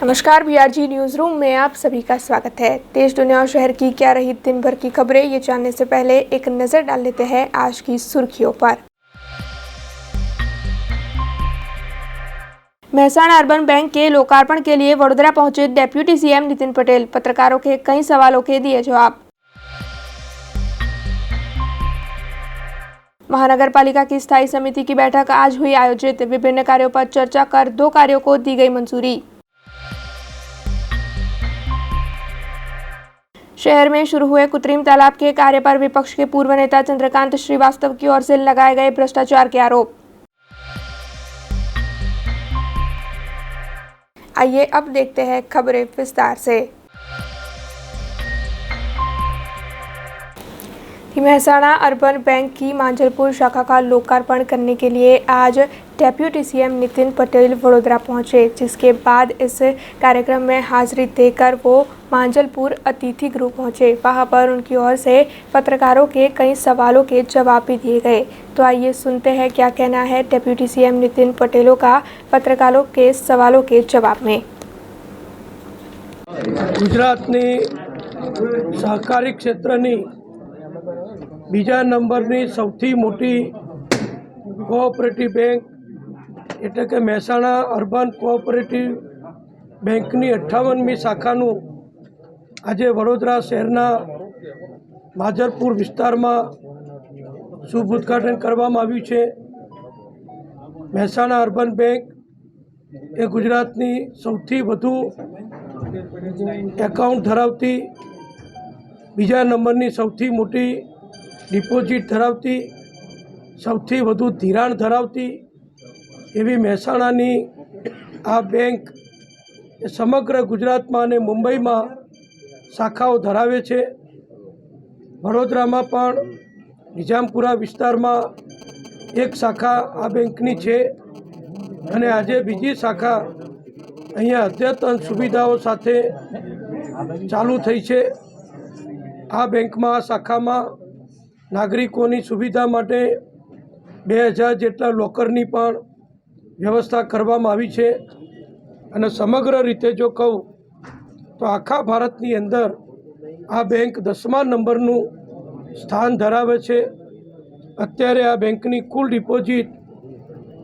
नमस्कार, BRG news room में आप सभी का स्वागत है। देश दुनिया और शहर की क्या रही दिन भर की खबरें, ये जानने से पहले एक नजर डाल लेते हैं आज की सुर्खियों पर। मेहसाणा अर्बन बैंक के लोकार्पण के लिए वडोदरा पहुंचे डेप्यूटी सीएम नितिन पटेल, पत्रकारों के कई सवालों के दिए जवाब। महानगर पालिका की स्थायी समिति की बैठक आज हुई आयोजित, विभिन्न कार्यों पर चर्चा कर 2 कार्यों को दी गई मंजूरी। शहर में शुरू हुए कृत्रिम तालाब के कार्य पर विपक्ष के पूर्व नेता चंद्रकांत श्रीवास्तव की ओर से लगाए गए भ्रष्टाचार के आरोप। आइए अब देखते हैं खबरें विस्तार से। मेहसाणा अर्बन बैंक की मांजलपुर शाखा का लोकार्पण करने के लिए आज डेप्यूटी सीएम नितिन पटेल वडोदरा पहुंचे, जिसके बाद इस कार्यक्रम में हाजिरी देकर वो मांजलपुर अतिथि गृह पहुंचे। वहां पर उनकी ओर से पत्रकारों के कई सवालों के जवाब भी दिए गए। तो आइए सुनते हैं क्या कहना है डेप्यूटी सीएम नितिन पटेलों का पत्रकारों के सवालों के जवाब में। गुजरातनी सहकारी क्षेत्रनी बीजा नंबरनी सौथी मोटी कोऑपरेटिव बैंक एटले के मेहसाणा अर्बन कोऑपरेटिव बैंकनी 58મી शाखाનું આજે વડોદરા શહેરના માજલપુર વિસ્તારમાં શુભ ઉદ્ઘાટન કરવામાં આવ્યું છે। મહેસાણા અર્બન બેંક એ ગુજરાતની સૌથી વધુ એકાઉન્ટ ધરાવતી, બીજા નંબરની સૌથી મોટી ડિપોઝિટ ધરાવતી, સૌથી વધુ ધિરાણ ધરાવતી એવી મહેસાણાની આ બેંક સમગ્ર ગુજરાતમાં અને મુંબઈમાં શાખાઓ ધરાવે છે। વડોદરામાં પણ નિઝામપુરા વિસ્તારમાં એક શાખા આ બેંકની છે અને આજે બીજી શાખા અહીંયા અદ્યતન સુવિધાઓ સાથે ચાલુ થઈ છે। આ બેંકમાં આ શાખામાં નાગરિકોની સુવિધા માટે 2000 જેટલા લોકરની પણ વ્યવસ્થા કરવામાં આવી છે અને સમગ્ર રીતે જો કહું તો આખા ભારતની અંદર આ બેંક 10મા નંબરનું સ્થાન ધરાવે છે। અત્યારે આ બેંકની કુલ ડિપોઝિટ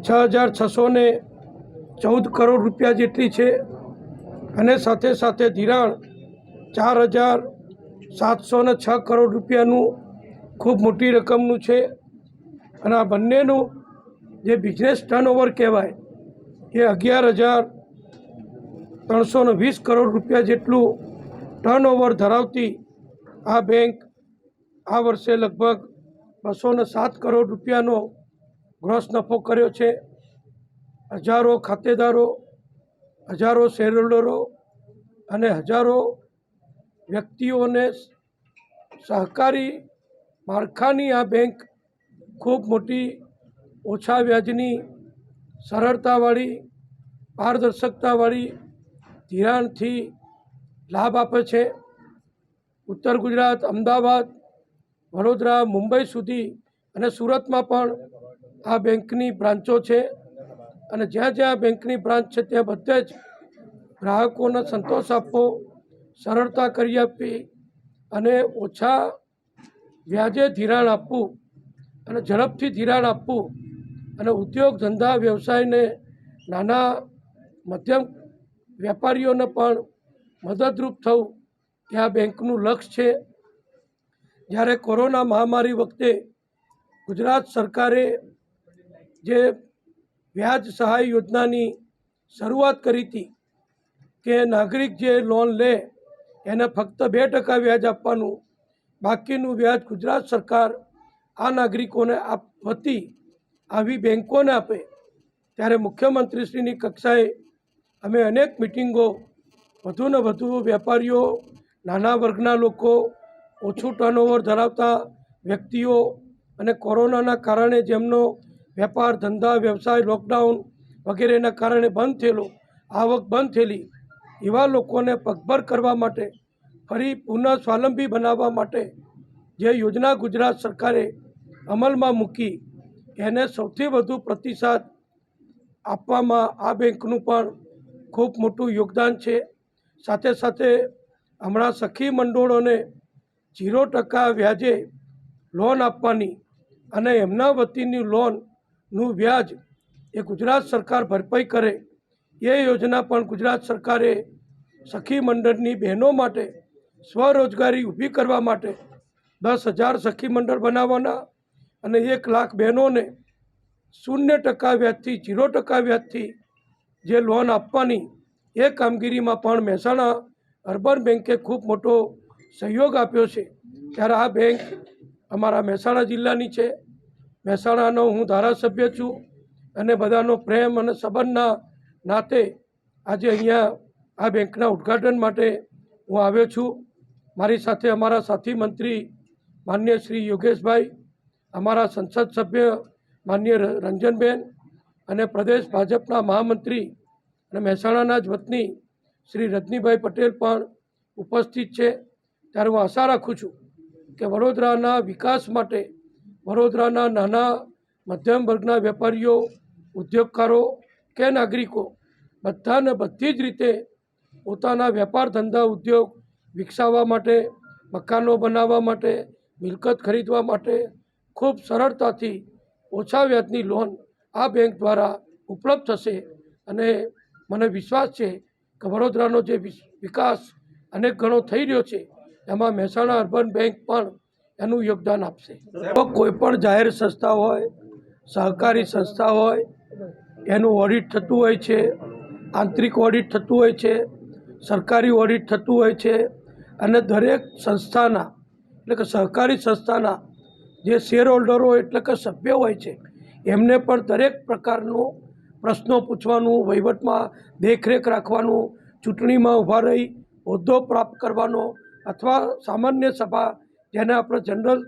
6614 કરોડ રૂપિયા જેટલી છે અને સાથે સાથે ધિરાણ 4706 કરોડ રૂપિયાનું ખૂબ મોટી રકમનું છે અને આ બંનેનું જે બિઝનેસ ટર્નઓવર કહેવાય એ 11320 કરોડ રૂપિયા જેટલું ટર્નઓવર ધરાવતી આ બેંક આ વર્ષે લગભગ 207 કરોડ રૂપિયાનો ગ્રોસ નફો કર્યો છે। હજારો ખાતેદારો, હજારો શેરહોલ્ડરો અને હજારો વ્યક્તિઓને સહકારી માળખાની આ બેંક ખૂબ મોટી, ઓછા વ્યાજની, સરળતાવાળી, પારદર્શકતાવાળી ધિરાણથી લાભ આપે છે। ઉત્તર ગુજરાત, અમદાવાદ, વડોદરા, મુંબઈ સુધી અને સુરતમાં પણ આ બેંકની બ્રાન્ચો છે અને જ્યાં જ્યાં બેંકની બ્રાન્ચ છે ત્યાં બધે જ ગ્રાહકોને સંતોષ આપવો, સરળતા કરી આપવી અને ઓછા વ્યાજે ધિરાણ આપવું અને ઝડપથી ધિરાણ આપવું અને ઉદ્યોગ ધંધા વ્યવસાયને, નાના મધ્યમ વેપારીઓને પણ મદદરૂપ થવું એ આ બેંકનું લક્ષ્ય છે। જ્યારે કોરોના મહામારી વખતે ગુજરાત સરકારે જે વ્યાજ સહાય યોજનાની શરૂઆત કરી હતી કે નાગરિક જે લોન લે એને ફક્ત 2% વ્યાજ આપવાનું, બાકીનું વ્યાજ ગુજરાત સરકાર આ નાગરિકોને વતી આવી બેંકોને આપે, ત્યારે મુખ્યમંત્રીશ્રીની કક્ષાએ અમે અનેક મિટિંગો, વધુને વધુ વેપારીઓ, નાના વર્ગના લોકો, ઓછું ટર્નઓવર ધરાવતા વ્યક્તિઓ અને કોરોનાના કારણે જેમનો વેપાર, ધંધા, વ્યવસાય લોકડાઉન વગેરેના કારણે બંધ થયેલો, આવક બંધ થયેલી એવા લોકોને પગભર કરવા માટે, ફરી પુનઃ સ્વાવલંબી બનાવવા માટે જે યોજના ગુજરાત સરકારે અમલમાં મૂકી એને સૌથી વધુ પ્રતિસાદ આપવામાં આ બેંકનું પણ ખૂબ મોટું યોગદાન છે. સાથે સાથે હમણાં સખી મંડળોને 0% વ્યાજે લોન આપવાની અને એમના વતીની લોનનું વ્યાજ એ ગુજરાત સરકાર ભરપાઈ કરે એ યોજના પણ ગુજરાત સરકારે સખી મંડળની બહેનો માટે સ્વરોજગારી ઊભી કરવા માટે 10,000 સખી મંડળ બનાવવાના અને 1 લાખ બહેનોને 0% વ્યાજથી 0% વ્યાજથી જે લોન આપવાની એ કામગીરીમાં પણ મહેસાણા અર્બન બેન્કે ખૂબ મોટો સહયોગ આપ્યો છે. ત્યારે આ બેંક અમારા મહેસાણા જિલ્લાની છે. મહેસાણાનો હું ધારાસભ્ય છું અને બધાનો પ્રેમ અને સંબંધના નાતે આજે અહીંયા આ બેંકના ઉદ્ઘાટન માટે હું આવ્યો છું. મારી સાથે અમારા સાથી મંત્રી માન્ય શ્રી યોગેશભાઈ, અમારા સંસદ સભ્ય માન્ય રંજનબેન અને પ્રદેશ ભાજપના મહામંત્રી અને મહેસાણાના જ વતની શ્રી રજનીભાઈ પટેલ પણ ઉપસ્થિત છે. ત્યારે હું આશા રાખું છું કે વડોદરાના વિકાસ માટે વડોદરાના નાના મધ્યમ વર્ગના વેપારીઓ, ઉદ્યોગકારો કે નાગરિકો બધાને બધી જ રીતે પોતાના વેપાર ધંધા ઉદ્યોગ વિકસાવવા માટે, મકાનો બનાવવા માટે, મિલકત ખરીદવા માટે ખૂબ સરળતાથી ઓછા વ્યાજની લોન આ બેંક દ્વારા ઉપલબ્ધ થશે. અને મને વિશ્વાસ છે કે વડોદરાનો જે વિકાસ અનેક ગણો થઈ રહ્યો છે એમાં મહેસાણા અર્બન બેંક પણ એનું યોગદાન આપશે. તો કોઈ પણ જાહેર સંસ્થા હોય, સહકારી સંસ્થા હોય, એનું ઓડિટ થતું હોય છે, આંતરિક ઓડિટ થતું હોય છે, સરકારી ઓડિટ થતું હોય છે અને દરેક સંસ્થાના એટલે કે સહકારી સંસ્થાના જે શેર હોલ્ડરો એટલે કે સભ્યો હોય છે એમને પણ દરેક પ્રકારનું પ્રશ્નો પૂછવાનું, વહીવટમાં દેખરેખ રાખવાનું, ચૂંટણીમાં ઊભા રહી હોદ્દો પ્રાપ્ત કરવાનો અથવા સામાન્ય સભા જેને આપણે જનરલ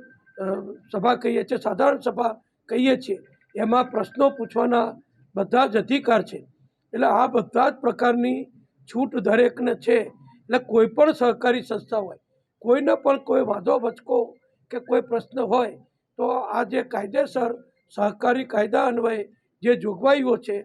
સભા કહીએ છીએ, સાધારણ સભા કહીએ છીએ, એમાં પ્રશ્નો પૂછવાના બધા જ અધિકાર છે. એટલે આ બધા જ પ્રકારની છૂટ દરેકને છે. એટલે કોઈ પણ સહકારી સંસ્થા હોય, કોઈને પણ કોઈ વાંધો વચકો કે કોઈ પ્રશ્ન હોય તો આ જે કાયદેસર સહકારી કાયદા અન્વયે જે જોગવાઈઓ છે,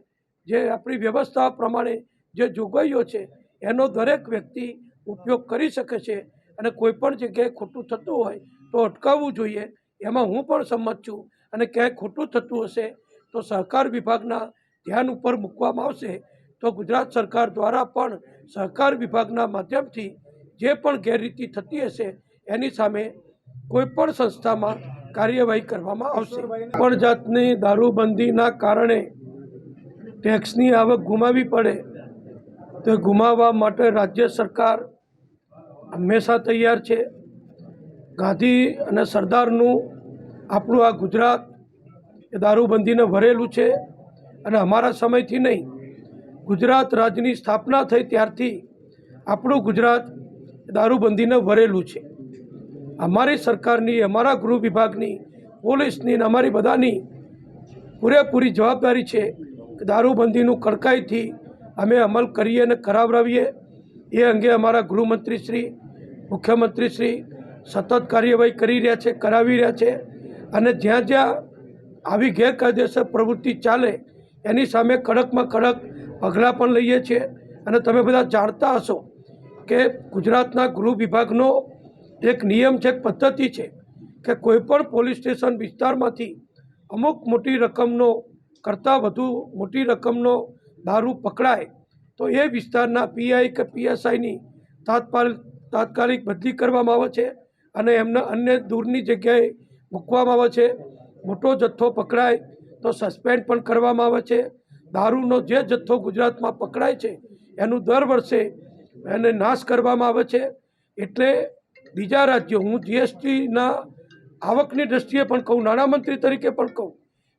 જે આપણી વ્યવસ્થા પ્રમાણે જે જોગવાઈઓ છે એનો દરેક વ્યક્તિ ઉપયોગ કરી શકે છે. અને કોઈ પણ જગ્યાએ ખોટું થતું હોય તો અટકાવવું જોઈએ, એમાં હું પણ સંમત છું. અને ક્યાંય ખોટું થતું હશે તો સહકાર વિભાગના ધ્યાન ઉપર મૂકવામાં આવશે. તો ગુજરાત સરકાર દ્વારા પણ સહકાર વિભાગના માધ્યમથી જે પણ ગેરરીતિ થતી હશે એની સામે કોઈ પણ સંસ્થામાં કાર્યવાહી કરવામાં આવશે. પણ જાતની દારૂબંધીના કારણે ટેક્સની આવક ગુમાવવી પડે તો ગુમાવવા માટે રાજ્ય સરકાર હંમેશા તૈયાર છે. ગાંધી અને સરદારનું આપણું આ ગુજરાત એ દારૂબંધીને ભરેલું છે અને અમારા સમયથી નહીં, ગુજરાત રાજ્યની સ્થાપના થઈ ત્યારથી આપણું ગુજરાત દારૂબંધીને ભરેલું છે. અમારી સરકારની, અમારા ગૃહ વિભાગની, પોલીસની અને અમારી બધાની પૂરેપૂરી જવાબદારી છે કે દારૂબંધીનું કડકાઈથી અમે અમલ કરીએ અને કરાવડાવીએ. એ અંગે અમારા ગૃહમંત્રીશ્રી, મુખ્યમંત્રીશ્રી સતત કાર્યવાહી કરી રહ્યા છે, કરાવી રહ્યા છે. અને જ્યાં જ્યાં આવી ગેરકાયદેસર પ્રવૃત્તિ ચાલે એની સામે કડકમાં કડક પગલાં પણ લઈએ છીએ. અને તમે બધા જાણતા હશો કે ગુજરાતના ગૃહ વિભાગનો એક નિયમ છે, એક પદ્ધતિ છે કે કોઈપણ પોલીસ સ્ટેશન વિસ્તારમાંથી અમુક મોટી રકમનો કરતાં વધુ મોટી રકમનો દારૂ પકડાય તો એ વિસ્તારના પીઆઈ કે પીએસઆઈની તાત્કાલિક બદલી કરવામાં આવે છે અને એમને અન્ય દૂરની જગ્યાએ મૂકવામાં આવે છે. મોટો જથ્થો પકડાય તો સસ્પેન્ડ પણ કરવામાં આવે છે. દારૂનો જે જથ્થો ગુજરાતમાં પકડાય છે એનું દર વર્ષે એને નાશ કરવામાં આવે છે. એટલે બીજા રાજ્યો, હું જીએસટીના આવકની દ્રષ્ટિએ પણ કહું, નાણામંત્રી તરીકે પણ કહું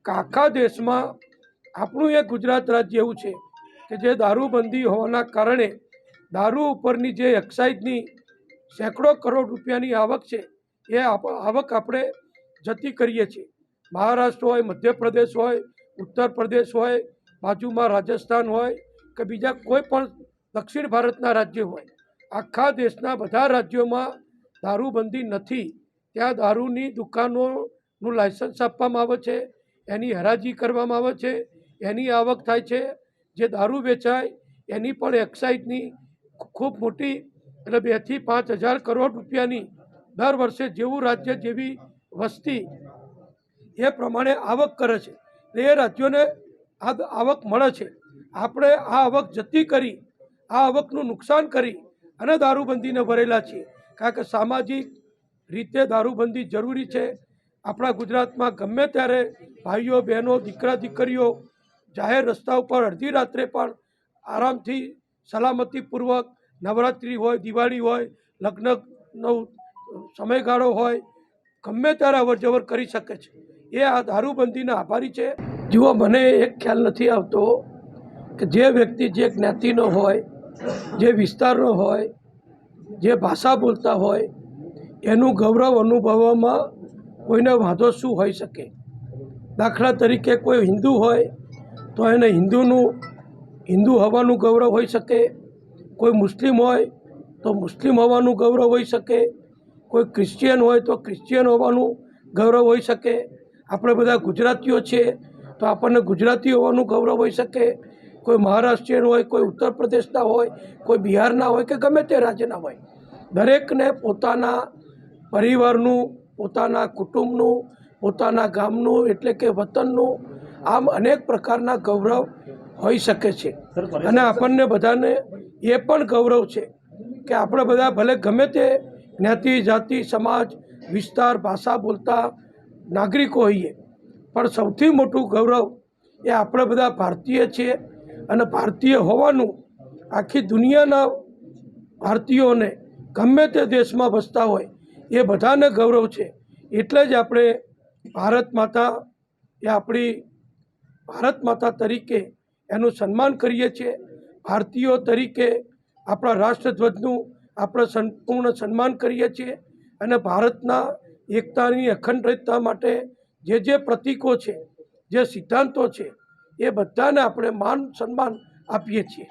કે આખા દેશમાં આપણું એક ગુજરાત રાજ્ય એવું છે કે જે દારૂબંધી હોવાના કારણે દારૂ ઉપરની જે એક્સાઇઝની સેંકડો કરોડ રૂપિયાની આવક છે એ આવક આપણે જતી કરીએ છીએ. મહારાષ્ટ્ર હોય, મધ્યપ્રદેશ હોય, ઉત્તર પ્રદેશ હોય, બાજુમાં રાજસ્થાન હોય કે બીજા કોઈ પણ દક્ષિણ ભારતના રાજ્યો હોય, આખા દેશના બધા રાજ્યોમાં દારૂબંધી નથી. ત્યાં દારૂની દુકાનોનું લાયસન્સ આપવામાં આવે છે, એની હરાજી કરવામાં આવે છે, એની આવક થાય છે. જે દારૂ વેચાય એની પણ એક્સાઇઝની ખૂબ મોટી એટલે 2 થી 5,000 કરોડ રૂપિયાની દર વર્ષે જેવું રાજ્ય જેવી વસ્તી એ પ્રમાણે આવક કરે છે એ રાજ્યોને આ આવક મળે છે. આપણે આ આવક જતી કરી આ આવકનું નુકસાન કરી અને દારૂબંધીને ભરેલા છીએ, કારણ કે સામાજિક રીતે દારૂબંધી જરૂરી છે. આપણા ગુજરાતમાં ગમે ત્યારે ભાઈઓ બહેનો દીકરા દીકરીઓ જાહેર રસ્તા ઉપર અડધી રાત્રે પણ આરામથી સલામતીપૂર્વક નવરાત્રિ હોય, દિવાળી હોય, લગ્નનો સમયગાળો હોય, ગમે ત્યારે અવરજવર કરી શકે છે. એ આ દારૂબંધીના આભારી છે. જુઓ, મને એક ખ્યાલ નથી આવતો કે જે વ્યક્તિ જે જ્ઞાતિનો હોય, જે વિસ્તારનો હોય, જે ભાષા બોલતા હોય, એનું ગૌરવ અનુભવવામાં કોઈને વાંધો શું હોઈ શકે. દાખલા તરીકે કોઈ હિન્દુ હોય તો એને હિન્દુ હોવાનું ગૌરવ હોઈ શકે, કોઈ મુસ્લિમ હોય તો મુસ્લિમ હોવાનું ગૌરવ હોઈ શકે, કોઈ ક્રિશ્ચિયન હોય તો ક્રિશ્ચિયન હોવાનું ગૌરવ હોઈ શકે. આપણે બધા ગુજરાતીઓ છીએ તો આપણને ગુજરાતી હોવાનું ગૌરવ હોઈ શકે. કોઈ મહારાષ્ટ્રીયન હોય, કોઈ ઉત્તર પ્રદેશના હોય, કોઈ બિહારના હોય કે ગમે તે રાજ્યના હોય, દરેકને પોતાના પરિવારનું, પોતાના કુટુંબનું, પોતાના ગામનું એટલે કે વતનનું આમ અનેક પ્રકારના ગૌરવ હોઈ શકે છે. અને આપણને બધાને એ પણ ગૌરવ છે કે આપણે બધા ભલે ગમે તે જ્ઞાતિ, જાતિ, સમાજ, વિસ્તાર, ભાષા બોલતા નાગરિકો હોઈએ, પણ સૌથી મોટું ગૌરવ એ આપણે બધા ભારતીય છીએ. અને ભારતીય હોવાનું આખી દુનિયાના ભારતીયોને ગમે તે દેશમાં વસતા હોય એ બધાને ગૌરવ છે. એટલે જ આપણે ભારત માતા એ આપણી ભારત માતા તરીકે એનું સન્માન કરીએ છીએ. ભારતીયો તરીકે આપણા રાષ્ટ્રધ્વજનું આપણે સંપૂર્ણ સન્માન કરીએ છીએ. અને ભારતના એકતાની અખંડિતતા માટે જે પ્રતીકો છે, જે સિદ્ધાંતો છે, એ બધાને આપણે માન સન્मान આપીએ છીએ.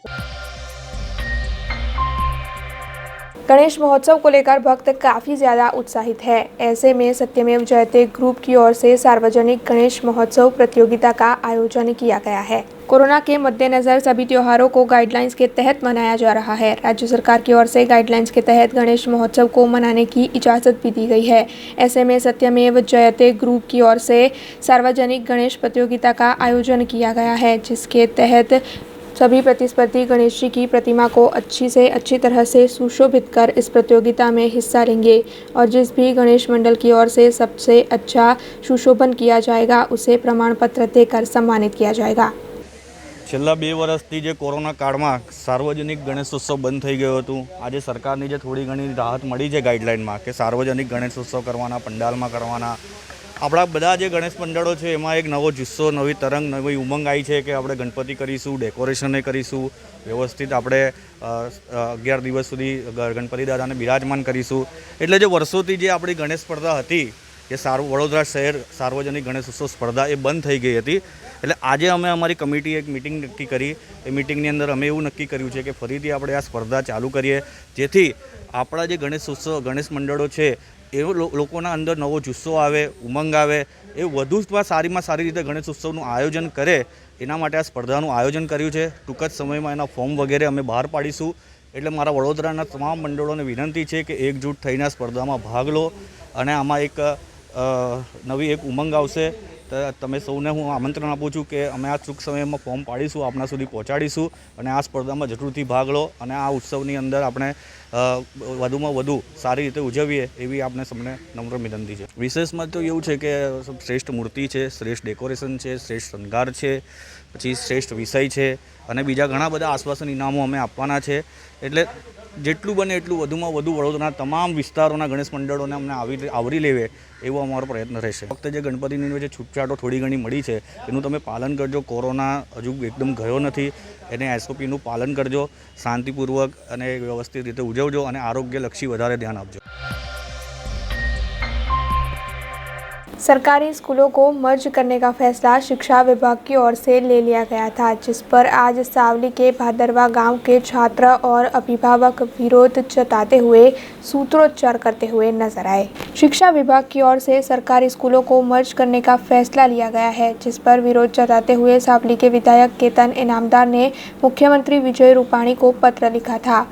गणेश महोत्सव को लेकर भक्त काफ़ी ज़्यादा उत्साहित है। ऐसे में सत्यमेव जयते ग्रुप की ओर से सार्वजनिक गणेश महोत्सव प्रतियोगिता का आयोजन किया गया है। कोरोना के मद्देनज़र सभी त्योहारों को गाइडलाइंस के तहत मनाया जा रहा है। राज्य सरकार की ओर से गाइडलाइंस के तहत गणेश महोत्सव को मनाने की इजाज़त भी दी गई है। ऐसे में सत्यमेव जयते ग्रुप की ओर से सार्वजनिक गणेश प्रतियोगिता का आयोजन किया गया है, जिसके तहत सभी प्रतिस्पर्धी गणेश जी की प्रतिमा को अच्छी से अच्छी तरह से सुशोभित कर इस प्रतियोगिता में हिस्सा लेंगे और जिस भी गणेश मंडल की ओर से सबसे अच्छा सुशोभन किया जाएगा उसे प्रमाण पत्र देकर सम्मानित किया जाएगा। છેલ્લા 2 વર્ષથી જે કોરોના કાળમાં સાર્વજનિક ગણેશોત્સવ બંધ થઈ ગયો હતું, આજે સરકારની જે થોડી ઘણી રાહત મળી છે ગાઈડલાઇનમાં કે સાર્વજનિક ગણેશોત્સવ કરવાના, પંડાલમાં કરવાના, આપણા બધા જે ગણેશ મંડળો છે એમાં એક નવો જુસ્સો, નવી તરંગ, નવી ઉમંગ આવી છે કે આપણે ગણપતિ કરીશું, ડેકોરેશને કરીશું, વ્યવસ્થિત આપણે 11 દિવસ સુધી ગણપતિ દાદાને બિરાજમાન કરીશું. એટલે જે વર્ષોથી જે આપણી ગણેશ સ્પર્ધા હતી, જે વડોદરા શહેર સાર્વજનિક ગણેશોત્સવ સ્પર્ધા એ બંધ થઈ ગઈ હતી. એટલે આજે અમે અમારી કમિટી એક મિટિંગ નક્કી કરી. એ મિટિંગની અંદર અમે એવું નક્કી કર્યું છે કે ફરીથી આપણે આ સ્પર્ધા ચાલુ કરીએ, જેથી આપણા જે ગણેશોત્સવ ગણેશ મંડળો છે એ લોકોના અંદર નવો જુસ્સો આવે, ઉમંગ આવે, એ વધુ સારીમાં સારી રીતે ગણેશોત્સવનું આયોજન કરે. એના માટે આ સ્પર્ધાનું આયોજન કર્યું છે. ટૂંક જ સમયમાં એના ફોર્મ વગેરે અમે બહાર પાડીશું. એટલે મારા વડોદરાના તમામ મંડળોને વિનંતી છે કે એકજૂટ થઈને આ સ્પર્ધામાં ભાગ લો અને આમાં એક નવી એક ઉમંગ આવશે. તમે સૌને હું આમંત્રણ આપું છું કે અમે આ ટૂંક સમયમાં ફોર્મ પાડીશું, આપણા સુધી પહોંચાડીશું અને આ સ્પર્ધામાં જરૂરથી ભાગ લો અને આ ઉત્સવની અંદર આપણે વધુમાં વધુ સારી રીતે ઉજવીએ એવી આપણે સૌને નમ્ર વિનંતી છે. વિશેષમાં તો એવું છે કે શ્રેષ્ઠ મૂર્તિ છે, શ્રેષ્ઠ ડેકોરેશન છે, શ્રેષ્ઠ શણગાર છે, પછી શ્રેષ્ઠ વિષય છે અને બીજા ઘણા બધા આશ્વાસન ઇનામો અમે આપવાના છે. એટલે જેટલું બને એટલું વધુમાં વધુ વડોદરાના તમામ વિસ્તારોના ગણેશ મંડળોને અમને આવરી લેવે એવો અમારો પ્રયત્ન રહેશે. ફક્ત જે ગણપતિની જે છૂટછાટો થોડી ઘણી મળી છે એનું તમે પાલન કરજો. કોરોના હજુ એકદમ ગયો નથી, એને SOPનું પાલન કરજો, શાંતિપૂર્વક અને વ્યવસ્થિત રીતે ઉજવજો અને આરોગ્યલક્ષી વધારે ધ્યાન આપજો. सरकारी स्कूलों को मर्ज करने का फैसला शिक्षा विभाग की ओर से ले लिया गया था, जिस पर आज सावली के भादरवा गांव के छात्र और अभिभावक विरोध जताते हुए सूत्रोच्चार करते हुए नजर आए। शिक्षा विभाग की ओर से सरकारी स्कूलों को मर्ज करने का फैसला लिया गया है, जिस पर विरोध जताते हुए सावली के विधायक केतन इनामदार ने मुख्यमंत्री विजय रूपाणी को पत्र लिखा था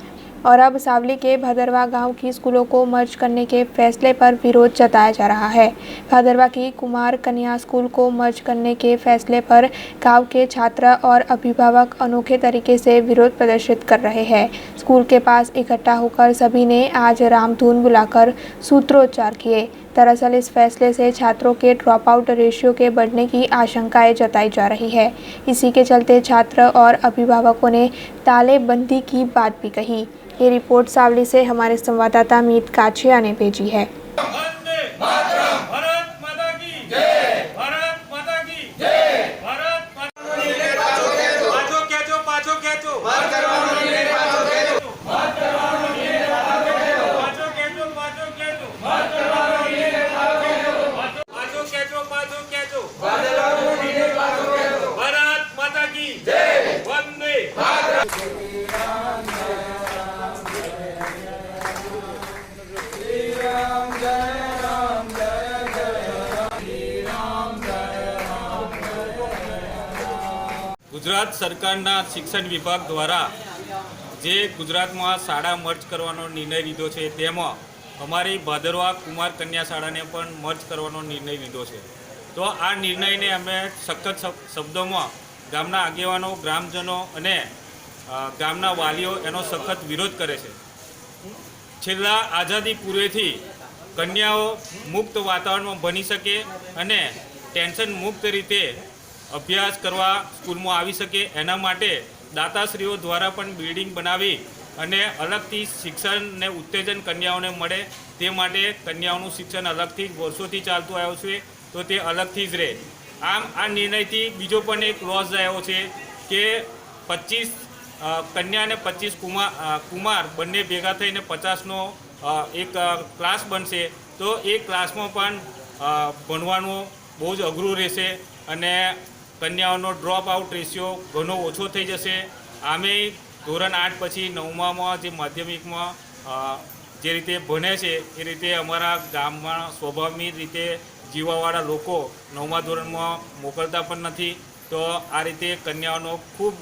और अब सावली के भादरवा गांव की स्कूलों को मर्ज करने के फैसले पर विरोध जताया जा रहा है। भादरवा की कुमार कन्या स्कूल को मर्ज करने के फैसले पर गांव के छात्र और अभिभावक अनोखे तरीके से विरोध प्रदर्शित कर रहे हैं। स्कूल के पास इकट्ठा होकर सभी ने आज रामधुन बुलाकर सूत्रोच्चार किए। दरअसल इस फैसले से छात्रों के ड्रॉप आउट रेशियो के बढ़ने की आशंकाएं जताई जा रही है। इसी के चलते छात्र और अभिभावकों ने तालेबंदी की बात भी कही। ये रिपोर्ट सावली से हमारे संवाददाता मीत काछिया ने भेजी है। ગુજરાત સરકારના શિક્ષણ વિભાગ દ્વારા જે ગુજરાતમાં શાળા મર્જ કરવાનો નિર્ણય લીધો છે તેમાં અમારી ભાદરવા કુમાર કન્યા શાળાને પણ મર્જ કરવાનો નિર્ણય લીધો છે। તો આ નિર્ણયને અમે સખત શબ્દોમાં ગામના આગેવાનો, ગ્રામજનો અને ગામના વાલીઓ એનો સખત વિરોધ કરે છે। છેલ્લા આઝાદી પૂર્વેથી કન્યાઓ મુક્ત વાતાવરણમાં ભણી શકે અને ટેન્શન મુક્ત રીતે અભ્યાસ કરવા સ્કૂલમાં આવી શકે એના માટે દાતાશ્રીઓ દ્વારા પણ બિલ્ડિંગ બનાવી અને અલગથી શિક્ષણને ઉત્તેજન કન્યાઓને મળે તે માટે કન્યાઓનું શિક્ષણ અલગથી વર્ષોથી ચાલતું આવ્યું છે, તો તે અલગથી જ રહે। આમ આ નિર્ણયથી બીજો પણ એક લોસ આવ્યો છે કે 25 કન્યા અને 25 કુમાર બંને ભેગા થઈને 50નો એક ક્લાસ બનશે, તો એ ક્લાસમાં પણ ભણવાનું બહુ જ અઘરું રહેશે અને કન્યાઓનો ડ્રોપ આઉટ રેશિયો ઘણો ઓછો થઈ જશે। આમે ધોરણ 8 પછી 9મામાં જે માધ્યમિકમાં જે રીતે ભણે છે એ રીતે અમારા ગામમાં સ્વભાવની રીતે જીવવાવાળા લોકો 9મા ધોરણમાં મોકલતા પણ નથી, તો આ રીતે કન્યાઓનો ખૂબ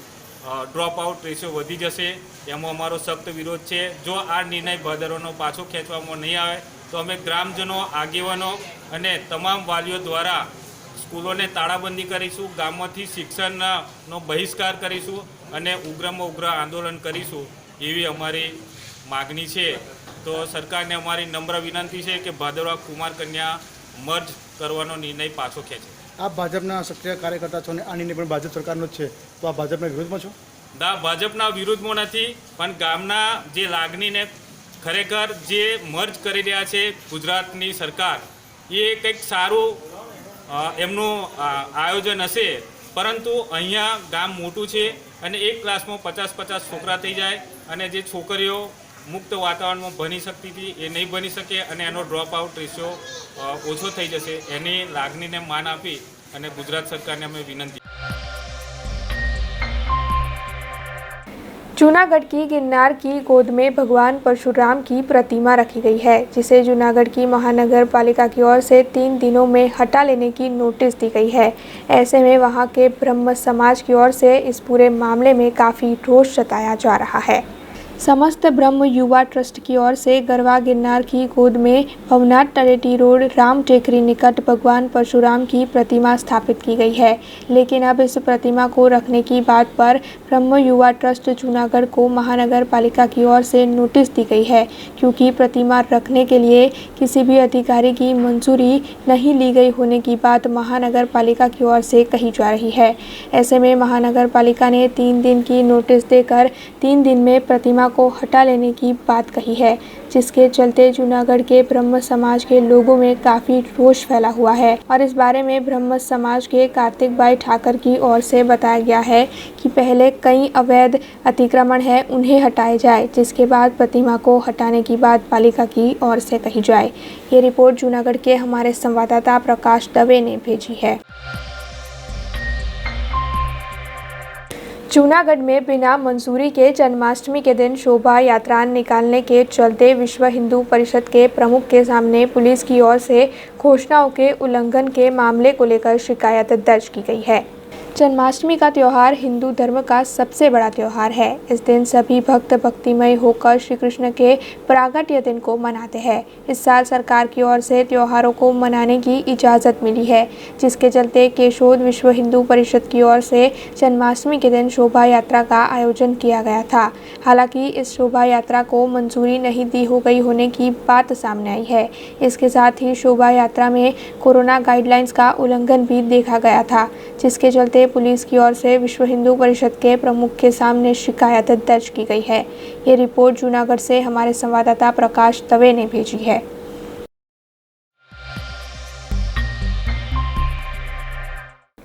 ડ્રોપ આઉટ રેશિયો વધી જશે। એમાં અમારો સખ્ત વિરોધ છે। જો આ નિર્ણય ભાદરવાનો પાછો ખેંચવામાં નહીં આવે તો અમે ગ્રામજનો, આગેવાનો અને તમામ વાલીઓ દ્વારા સ્કૂલોને તાળાબંધી કરીશું, ગામમાંથી શિક્ષણનો બહિષ્કાર કરીશું અને ઉગ્રમાં ઉગ્ર આંદોલન કરીશું એવી અમારી માગણી છે। તો સરકારને અમારી નમ્ર વિનંતી છે કે ભાદરવા કુમાર કન્યા મર્જ કરવાનો નિર્ણય પાછો ખેંચે। આપ ભાજપના સક્રિય કાર્યકર્તા છો અને આ નિર્ણય પણ ભાજપ સરકારનો જ છે, તો આ ભાજપના વિરોધમાં છો? ના, ભાજપના વિરુદ્ધમાં નથી, પણ ગામના જે લાગણીને ખરેખર જે મર્જ કરી રહ્યા છે ગુજરાતની સરકાર, એ કંઈક સારું એમનું આયોજન હશે, પરંતુ અહીંયા ગામ મોટું છે અને એક ક્લાસમાં 50-50 છોકરા થઈ જાય અને જે છોકરીઓ મુક્ત વાતાવરણમાં ભણી શકતી હતી એ નહીં ભણી શકે અને એનો ડ્રોપ આઉટ રેશિયો ઓછો થઈ જશે। એની લાગણીને માન આપી અને ગુજરાત સરકારને અમે વિનંતી। जूनागढ़ की गिरनार की गोद में भगवान परशुराम की प्रतिमा रखी गई है, जिसे जूनागढ़ की महानगर पालिका की ओर से 3 दिनों में हटा लेने की नोटिस दी गई है। ऐसे में वहां के ब्रह्म समाज की ओर से इस पूरे मामले में काफ़ी रोष जताया जा रहा है। समस्त ब्रह्म युवा ट्रस्ट की ओर से गरवा गिरनार की गोद में भवनाथ तलेटी रोड राम टेकरी निकट भगवान परशुराम की प्रतिमा स्थापित की गई है, लेकिन अब इस प्रतिमा को रखने की बात पर ब्रह्म युवा ट्रस्ट जूनागढ़ को महानगर पालिका की ओर से नोटिस दी गई है, क्योंकि प्रतिमा रखने के लिए किसी भी अधिकारी की मंजूरी नहीं ली गई होने की बात महानगर पालिका की ओर से कही जा रही है। ऐसे में महानगर पालिका ने 3 दिन की नोटिस देकर 3 दिन में प्रतिमा को हटा लेने की बात कही है, जिसके चलते जूनागढ़ के ब्रह्म समाज के लोगों में काफ़ी रोष फैला हुआ है। और इस बारे में ब्रह्म समाज के कार्तिक भाई ठाकर की ओर से बताया गया है कि पहले कई अवैध अतिक्रमण है उन्हें हटाए जाए, जिसके बाद प्रतिमा को हटाने की बात पालिका की ओर से कही जाए। ये रिपोर्ट जूनागढ़ के हमारे संवाददाता प्रकाश दवे ने भेजी है। जूनागढ़ में बिना मंजूरी के जन्माष्टमी के दिन शोभा यात्रा निकालने के चलते विश्व हिंदू परिषद के प्रमुख के सामने पुलिस की ओर से घोषणाओं के उल्लंघन के मामले को लेकर शिकायत दर्ज की गई है। जन्माष्टमी का त्यौहार हिंदू धर्म का सबसे बड़ा त्यौहार है। इस दिन सभी भक्त भक्तिमय होकर श्री कृष्ण के प्रागट्य दिन को मनाते हैं। इस साल सरकार की ओर से त्योहारों को मनाने की इजाज़त मिली है, जिसके चलते केशोद विश्व हिंदू परिषद की ओर से जन्माष्टमी के दिन शोभा यात्रा का आयोजन किया गया था। हालांकि इस शोभा यात्रा को मंजूरी नहीं दी हो गई होने की बात सामने आई है। इसके साथ ही शोभा यात्रा में कोरोना गाइडलाइंस का उल्लंघन भी देखा गया था, जिसके चलते पुलिस की ओर से विश्व हिंदू परिषद के प्रमुख के सामने शिकायत दर्ज की गई है। ये रिपोर्ट जूनागढ़ से हमारे संवाददाता प्रकाश दवे ने भेजी है।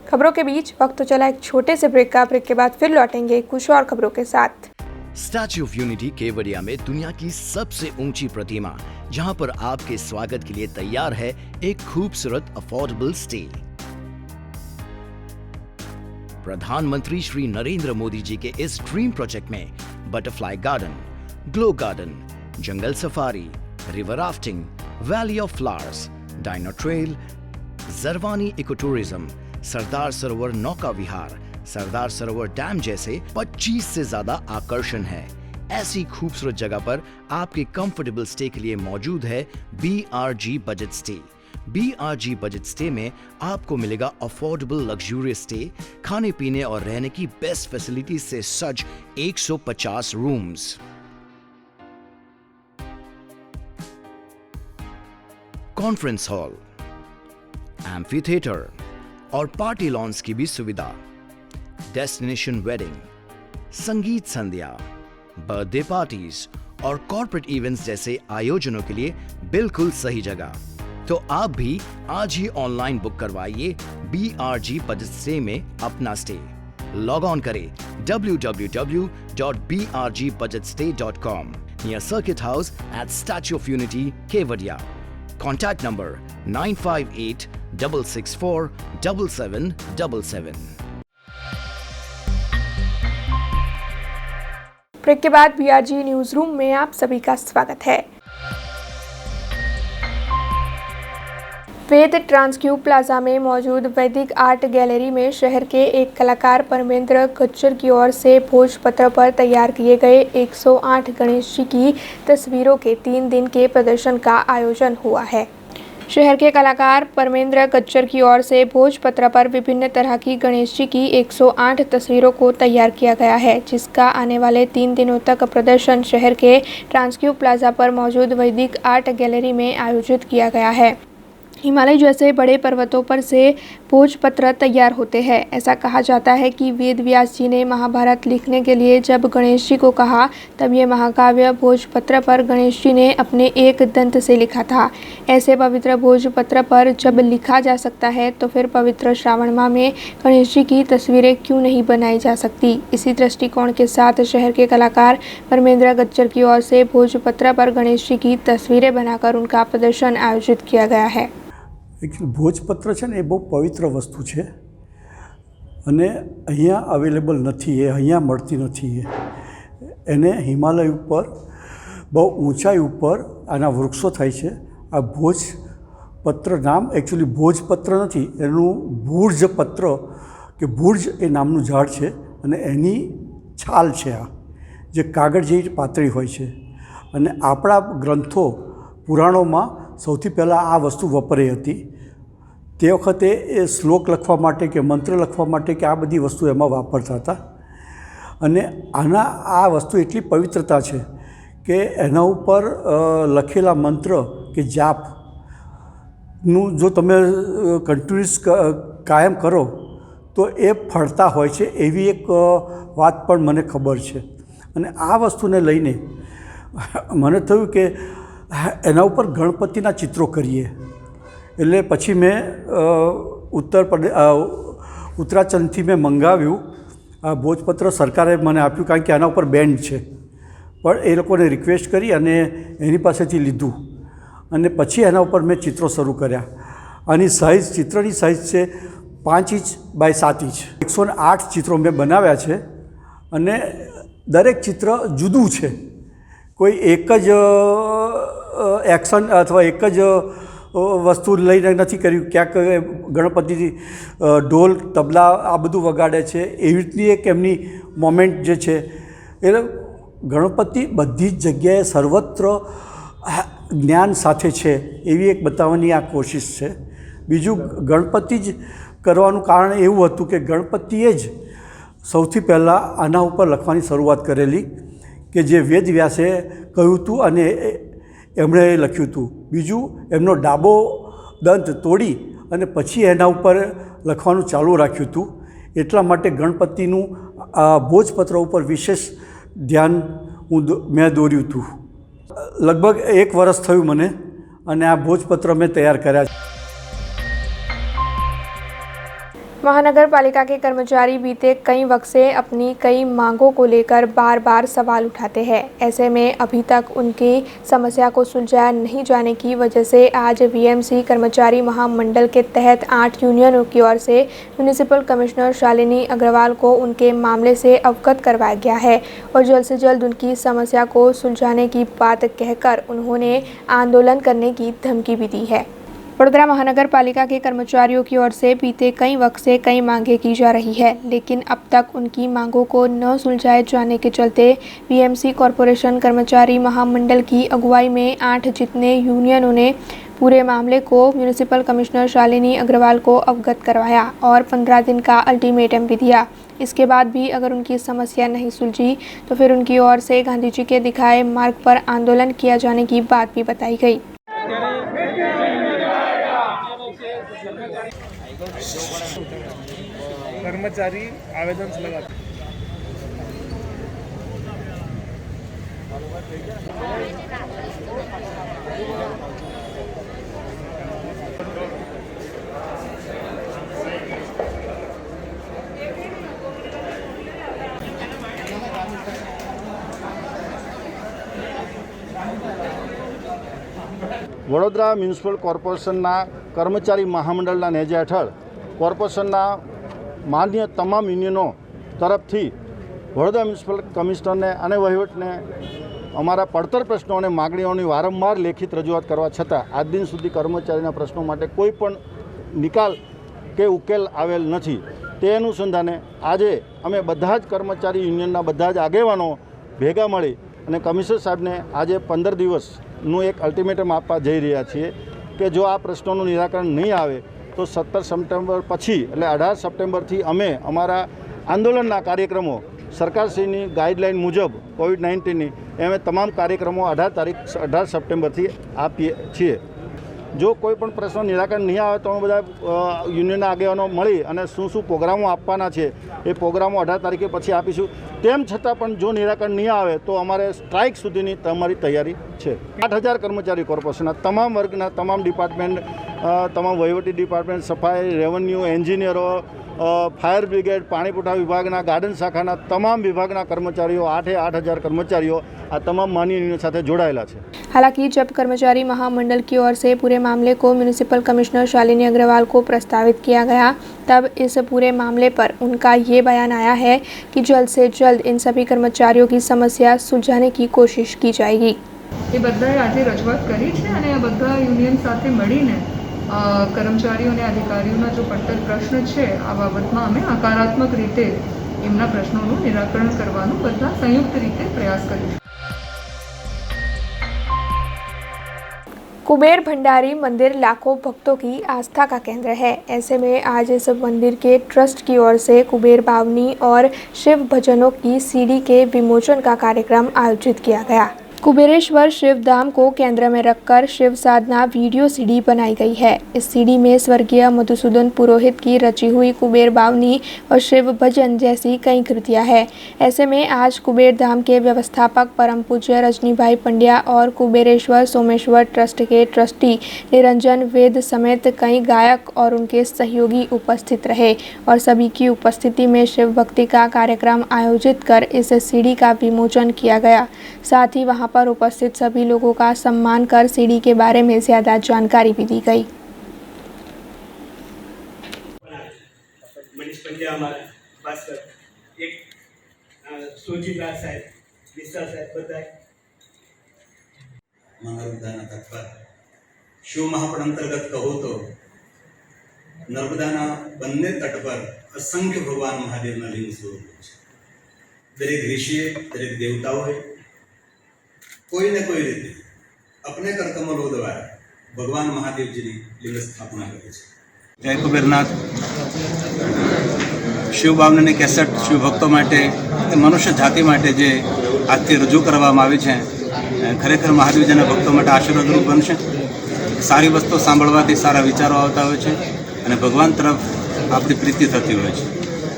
खबरों के बीच वक्त तो चला एक छोटे से ब्रेक का। ब्रेक के बाद फिर लौटेंगे कुछ और खबरों के साथ। स्टैच्यू ऑफ यूनिटी केवड़िया में दुनिया की सबसे ऊंची प्रतिमा, जहां पर आपके स्वागत के लिए तैयार है एक खूबसूरत अफोर्डेबल स्टे। प्रधानमंत्री श्री नरेंद्र मोदी जी के इस ड्रीम प्रोजेक्ट में butterfly garden, glow garden, jungle safari, river rafting, valley of flowers, dino trail, Jarwani eco tourism, Sardar Sarovar नौका विहार, सरदार सरोवर डैम जैसे 25 से ज्यादा आकर्षण है। ऐसी खूबसूरत जगह पर आपके कंफर्टेबल स्टे के लिए मौजूद है BRG budget stay. BRG budget stay में आपको मिलेगा अफोर्डेबल लग्जूरियस स्टे, खाने पीने और रहने की बेस्ट फैसिलिटी से सज 150 rooms. Conference hall, amphi theatre और पार्टी लॉन्स की भी सुविधा, डेस्टिनेशन वेडिंग, संगीत संध्या, बर्थडे पार्टीज और कॉर्पोरेट इवेंट्स जैसे आयोजनों के लिए बिल्कुल सही जगह। तो आप भी आज ही ऑनलाइन बुक करवाइए BRG बजट स्टे में अपना स्टे। लॉग ऑन करें www.brgbudgetstay.com near circuit house at Statue of Unity Kevadia. Contact number 9586647777। Break के बाद BRG न्यूज रूम में आप सभी का स्वागत है। वेद ट्रांसक्यू प्लाजा में मौजूद वैदिक आर्ट गैलरी में शहर के एक कलाकार परमेंद्र गच्चर की ओर से भोजपत्र पर तैयार किए गए 108 गणेश जी की तस्वीरों के 3 दिन के प्रदर्शन का आयोजन हुआ है। शहर के कलाकार परमेंद्र गच्चर की ओर से भोजपत्र पर विभिन्न तरह की गणेश जी की 108 तस्वीरों को तैयार किया गया है, जिसका आने वाले 3 दिनों तक प्रदर्शन शहर के ट्रांसक्यू प्लाजा पर मौजूद वैदिक आर्ट गैलरी में आयोजित किया गया है। हिमालय जैसे बड़े पर्वतों पर से भोजपत्र तैयार होते हैं। ऐसा कहा जाता है कि वेद व्यास जी ने महाभारत लिखने के लिए जब गणेश जी को कहा, तब ये महाकाव्य भोजपत्र पर गणेश जी ने अपने एक दंत से लिखा था। ऐसे पवित्र भोजपत्र पर जब लिखा जा सकता है, तो फिर पवित्र श्रावण माह में गणेश जी की तस्वीरें क्यों नहीं बनाई जा सकती। इसी दृष्टिकोण के साथ शहर के कलाकार परमेंद्र गच्चर की ओर से भोजपत्र पर गणेश जी की तस्वीरें बनाकर उनका प्रदर्शन आयोजित किया गया है। એકચ્યુઅલી ભોજપત્ર છે ને એ બહુ પવિત્ર વસ્તુ છે અને અહીંયા અવેલેબલ નથી, એ અહીંયા મળતી નથી। એને હિમાલય ઉપર બહુ ઊંચાઈ ઉપર આના વૃક્ષો થાય છે। આ ભોજપત્ર નામ એકચ્યુઅલી ભોજપત્ર નથી, એનું ભુર્જપત્ર કે ભુર્જ એ નામનું ઝાડ છે અને એની છાલ છે આ, જે કાગળ જેવી પાતળી હોય છે। અને આપણા ગ્રંથો પુરાણોમાં સૌથી પહેલાં આ વસ્તુ વપરાઈ હતી। તે વખતે એ શ્લોક લખવા માટે કે મંત્ર લખવા માટે કે આ બધી વસ્તુ એમાં વાપરતા હતા। અને આ વસ્તુ એટલી પવિત્રતા છે કે એના ઉપર લખેલા મંત્ર કે જાપનું જો તમે કન્ટિન્યુઅસ કાયમ કરો તો એ ફળતા હોય છે, એવી એક વાત પણ મને ખબર છે। અને આ વસ્તુને લઈને મને થયું કે એના ઉપર ગણપતિના ચિત્રો કરીએ. એટલે પછી મેં ઉત્તરાખંડથી મેં મંગાવ્યું. આ ભોજપત્ર સરકારે મને આપ્યું, કારણ કે આના ઉપર બેન્ડ છે. પણ એ લોકોને રિક્વેસ્ટ કરી અને એની પાસેથી લીધું અને પછી એના ઉપર મેં ચિત્રો શરૂ કર્યા. આની સાઇઝ, ચિત્રની સાઇઝ છે 5 ઇંચ બાય 7 ઇંચ. 108 ચિત્રો મેં બનાવ્યા છે અને દરેક ચિત્ર જુદું છે. કોઈ એક જ એક્શન અથવા એક જ વસ્તુ લઈને નથી કર્યું. ક્યાંક ગણપતિ ઢોલ, તબલા આ બધું વગાડે છે, એવી રીતની એક એમની મોમેન્ટ જે છે. એટલે ગણપતિ બધી જ જગ્યાએ સર્વત્ર જ્ઞાન સાથે છે એવી એક બતાવવાની આ કોશિશ છે. બીજું, ગણપતિ જ કરવાનું કારણ એવું હતું કે ગણપતિએ જ સૌથી પહેલાં આના ઉપર લખવાની શરૂઆત કરેલી, કે જે વેદ વ્યાસે કહ્યું હતું અને એમણે લખ્યું હતું. બીજું, એમનો ડાબો દંત તોડી અને પછી એના ઉપર લખવાનું ચાલુ રાખ્યું હતું. એટલા માટે ગણપતિનું આ ભોજપત્ર ઉપર વિશેષ ધ્યાન મેં દોર્યું હતું. લગભગ 1 વર્ષ થયું મને અને આ भोजपत्र में तैयार करा। महानगर पालिका के कर्मचारी बीते कई वक्त से अपनी कई मांगों को लेकर बार बार सवाल उठाते हैं। ऐसे में अभी तक उनकी समस्या को सुलझाया नहीं जाने की वजह से आज वीएमसी कर्मचारी महामंडल के तहत 8 यूनियनों की ओर से म्यूनिसिपल कमिश्नर शालिनी अग्रवाल को उनके मामले से अवगत करवाया गया है और जल्द से जल्द उनकी समस्या को सुलझाने की बात कहकर उन्होंने आंदोलन करने की धमकी भी दी है। वडोदरा महानगर पालिका के कर्मचारियों की ओर से बीते कई वक्त से कई मांगें की जा रही है, लेकिन अब तक उनकी मांगों को न सुलझाए जाने के चलते वीएमसी कॉरपोरेशन कर्मचारी महामंडल की अगुवाई में 8 जितने यूनियनों ने पूरे मामले को म्यूनिसिपल कमिश्नर शालिनी अग्रवाल को अवगत करवाया और 15 दिन का अल्टीमेटम भी दिया। इसके बाद भी अगर उनकी समस्या नहीं सुलझी तो फिर उनकी ओर से गांधी जी के दिखाए मार्ग पर आंदोलन किया जाने की बात भी बताई गई। कर्मचारी आवेदन लगाते વડોદરા મ્યુનિસિપલ કોર્પોરેશનના કર્મચારી મહામંડળના નેજા હેઠળ કોર્પોરેશનના માન્ય તમામ યુનિયનો તરફથી વડોદરા મ્યુનિસિપલ કમિશનરને અને વહીવટને અમારા પડતર પ્રશ્નો અને માગણીઓની વારંવાર લેખિત રજૂઆત કરવા છતાં આજ દિન સુધી કર્મચારીના પ્રશ્નો માટે કોઈ પણ નિકાલ કે ઉકેલ આવેલ નથી। તે અનુસંધાને આજે અમે બધા જ કર્મચારી યુનિયનના બધા જ આગેવાનો ભેગા મળી અને કમિશનર સાહેબને આજે 15 દિવસનું એક અલ્ટિમેટમ આપવા જઈ રહ્યા છીએ કે જો આ પ્રશ્નોનું નિરાકરણ નહીં આવે તો 17 સપ્ટેમ્બર પછી એટલે 18 સપ્ટેમ્બરથી અમે અમારા આંદોલનના કાર્યક્રમો સરકારશ્રીની ગાઈડલાઈન મુજબ કોવિડ-19ની અમે તમામ કાર્યક્રમો 18 સપ્ટેમ્બરથી આપીએ છીએ। જો કોઈ પણ પ્રશ્નો નિરાકરણ નહીં આવે તો અમે બધા યુનિયનના આગેવાનો મળી અને શું પ્રોગ્રામો આપવાના છે એ પ્રોગ્રામો 18 તારીખે પછી આપીશું। તેમ છતાં પણ જો નિરાકરણ નહીં આવે તો અમારે સ્ટ્રાઇક સુધીની તમારી તૈયારી છે। 8000 કર્મચારી કોર્પોરેશનના તમામ વર્ગના તમામ ડિપાર્ટમેન્ટ, તમામ વહીવટી ડિપાર્ટમેન્ટ, સફાઈ, રેવન્યુ, એન્જિનિયરો, फायर ब्रिगेड, पाणी पुरवठा विभागना, गार्डन शाखाना तमाम विभागना कर्मचारीओ 8000 कर्मचारीओ आ तमाम मान्य यूनियन साथे जोड़ायेला छे। हालांकि जब कर्मचारी महामंडल की ओर से पूरे मामले को म्यूनिसिपल कमिश्नर शालिनी अग्रवाल को प्रस्तावित किया गया, तब इस पूरे मामले पर उनका ये बयान आया है कि जल्द से जल्द इन सभी कर्मचारियों की समस्या सुलझाने की कोशिश की जाएगी। ये बधाए आज रजूआत करी छे अने आ बधा यूनियन साथे मळीने कर्मचारीओ ने अधिकारीओना जो પડતર પ્રશ્ન છે આ બાબતમાં અમે હકારાત્મક રીતે એમના પ્રશ્નોનું નિરાકરણ કરવાનો બધા સંયુક્ત રીતે પ્રયાસ કરીશું। कुबेर भंडारी मंदिर लाखों भक्तों की आस्था का केंद्र है। ऐसे में आज इस मंदिर के ट्रस्ट की ओर से कुबेर बावनी और शिव भजनों की सीडी के विमोचन का कार्यक्रम आयोजित किया गया। कुबेरेश्वर शिव धाम को केंद्र में रखकर शिव साधना वीडियो सीडी बनाई गई है। इस सीडी में स्वर्गीय मधुसूदन पुरोहित की रची हुई कुबेर बावनी और शिव भजन जैसी कई कृतियां हैं। ऐसे में आज कुबेर धाम के व्यवस्थापक परम पूज्य रजनी भाई पंड्या और कुबेरेश्वर सोमेश्वर ट्रस्ट के ट्रस्टी निरंजन वेद समेत कई गायक और उनके सहयोगी उपस्थित रहे और सभी की उपस्थिति में शिव भक्ति का कार्यक्रम आयोजित कर इस सीडी का विमोचन किया गया। साथ ही वहां पर उपस्थित सभी लोगों का सम्मान कर सीडी के बारे में ज्यादा जानकारी भी दी गई। मनीष पंड्या हमारे भास्कर एक सोजीला साहेब विस्तार साहेब बताए મંગળદાના તત્પર શિવ મહાપણ અંતર્ગત કહો તો નર્મદાના બંને તટ પર અસંખ્ય ભગવાન મહાદેવના લિંગ સ્વરૂપો છે। દરેક ઋષિએ દરેક દેવતાઓએ કોઈ ને કોઈ રીતે અપને કરકમલો દ્વારા ભગવાન મહાદેવજીની લિંગ સ્થાપના કરી છે। જય કુબેરનાથ શિવ બાવનીની કેસેટ શિવ ભક્તો માટે મનુષ્ય જાતિ માટે જે આજથી રજૂ કરવામાં આવી છે ખરેખર મહાદેવજીના ભક્તો માટે આશીર્વાદરૂપ બનશે। સારી વસ્તુ સાંભળવાથી સારા વિચારો આવતા હોય છે અને ભગવાન તરફ આપણી પ્રીતિ થતી હોય છે।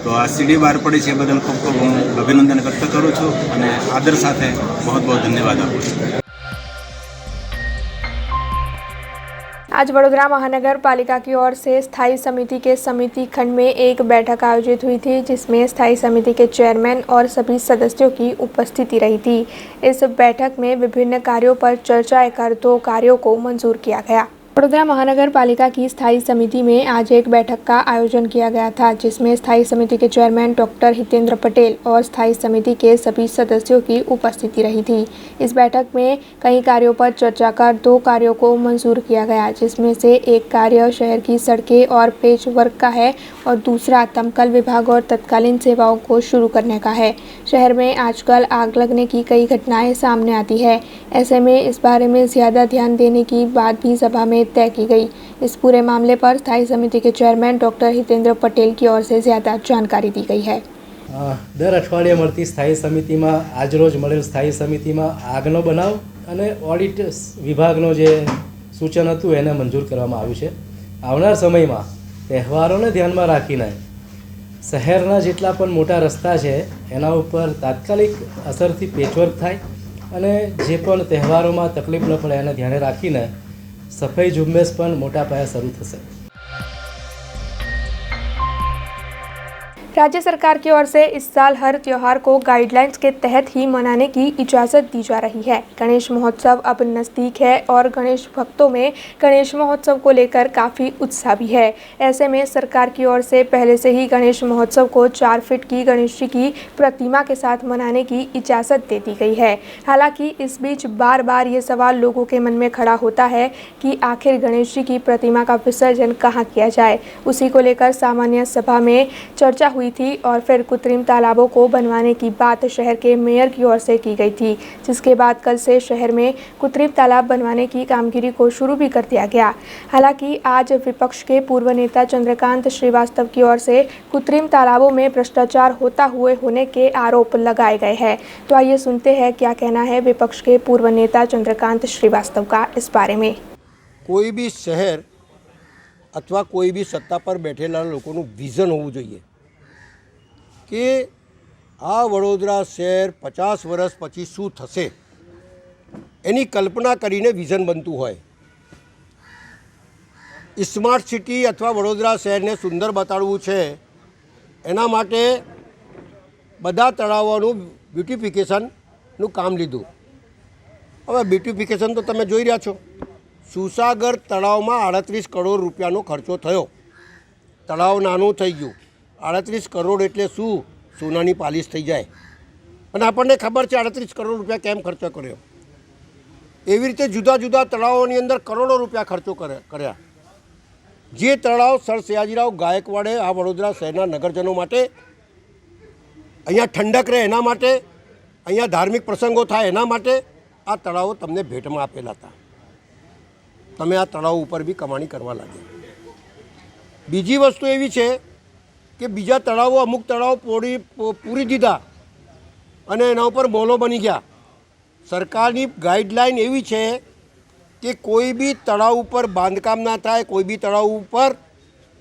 તો આ સીડી બહાર પડી છે એ બદલ ખૂબ ખૂબ હું અભિનંદન વ્યક્ત કરું છું અને આદર સાથે बहुत बहुत ધન્યવાદ આપું છું। आज वडोदरा महानगर पालिका की ओर से स्थायी समिति के समिति खंड में एक बैठक आयोजित हुई थी, जिसमें स्थायी समिति के चेयरमैन और सभी सदस्यों की उपस्थिति रही थी। इस बैठक में विभिन्न कार्यों पर चर्चा कर 2 कार्यों को मंजूर किया गया। वडोदरा महानगर पालिका की स्थायी समिति में आज एक बैठक का आयोजन किया गया था, जिसमें स्थायी समिति के चेयरमैन डॉक्टर हितेंद्र पटेल और स्थायी समिति के सभी सदस्यों की उपस्थिति रही थी। इस बैठक में कई कार्यों पर चर्चा कर 2 कार्यों को मंजूर किया गया, जिसमें से एक कार्य शहर की सड़कें और पेच वर्क का है और दूसरा दमकल विभाग और तत्कालीन सेवाओं को शुरू करने का है। शहर में आजकल आग लगने की कई घटनाएं सामने आती है। ऐसे में इस बारे में ज़्यादा ध्यान देने की बात भी सभा में तय की गई। इस पूरे मामले पर स्थायी समिति के चेयरमैन डॉक्टर हितेंद्र पटेल की ओर से ज़्यादा जानकारी दी गई है। दर अठवाडिये मळती स्थायी समिति में आज रोज मळेल स्थायी समिति में आगनो बनाव अने ऑडिट विभागनो जे सूचन हतुं एने मंजूर करवामां आव्युं छे। आवनार समयमां तहेवारोने ध्यानमां राखीने शहेरना जेटला पण मोटा रस्ता छे एना उपर तात्कालिक असरथी पेचवर्क थाय अने जे पण तहेवारोमां तकलीफ न पड़े एने ध्याने राखीने सफाई झुंबेश पण मोटा पाये शरू थशे। राज्य सरकार की ओर से इस साल हर त्योहार को गाइडलाइंस के तहत ही मनाने की इजाज़त दी जा रही है। गणेश महोत्सव अब नज़दीक है और गणेश भक्तों में गणेश महोत्सव को लेकर काफ़ी उत्साह भी है। ऐसे में सरकार की ओर से पहले से ही गणेश महोत्सव को 4 फीट की गणेश जी की प्रतिमा के साथ मनाने की इजाज़त दे दी गई है। हालांकि इस बीच बार बार ये सवाल लोगों के मन में खड़ा होता है कि आखिर गणेश जी की प्रतिमा का विसर्जन कहाँ किया जाए। उसी को लेकर सामान्य सभा में चर्चा हुई थी और फिर कृत्रिम तालाबों को बनवाने की बात शहर के मेयर की ओर से की गई थी, जिसके बाद कल से शहर में कृत्रिम तालाब बनवाने की कामगिरी को शुरू भी कर दिया गया। हालांकि आज विपक्ष के पूर्व नेता चंद्रकांत श्रीवास्तव की ओर से कृत्रिम तालाबों में भ्रष्टाचार होने के आरोप लगाए गए हैं। तो आइए सुनते हैं क्या कहना है विपक्ष के पूर्व नेता चंद्रकांत श्रीवास्तव का इस बारे में। कोई भी शहर अथवा कोई भी सत्ता पर बैठेला लोगों विजन होवुं जोईए कि आ वडोदरा शहर 50 वर्ष पछी शुं थशे एनी कल्पना करीने विजन बनतुं होय। स्मार्ट सिटी अथवा वडोदरा शहर ने सुंदर बताड़वुं छे एना माटे बधा तळावोनुं ब्यूटिफिकेशननुं काम लीधुं। हवे ब्यूटिफिकेशन तो तमे जोई रह्या छो। सुसागर तळावमां 38 करोड़ रूपियानो खर्चो थयो। तळाव नानुं थई गयुं। 38 करोड़ एटले शुं सोनानी पालिश थई जाए अने आपणने खबर छे 38 करोड़ रुपया केम खर्चो कर्यो। एवी रीते जुदा जुदा तळावोनी अंदर करोड़ों रुपया खर्चो कर्या। जे तळाव सर सयाजीराव गायकवाड़े आ वडोदरा शहरना नगरजनों माटे अहींया ठंडक रहे एना माटे अहींया धार्मिक प्रसंगों थाय एना माटे आ तळावो तमने भेटमां आपेला हता। तमे आ तळाव उपर बी कमाणी करवा लाग्या। बीजी वस्तु एवी छे कि बीजा तळावो अमुक तळाव पूरी दीधा अने एना उपर मोलो बनी गया સરકારની ગાઈડલાઈન એવી છે કે કોઈ બી તળાવ ઉપર બાંધકામ ના થાય, કોઈ બી તળાવ ઉપર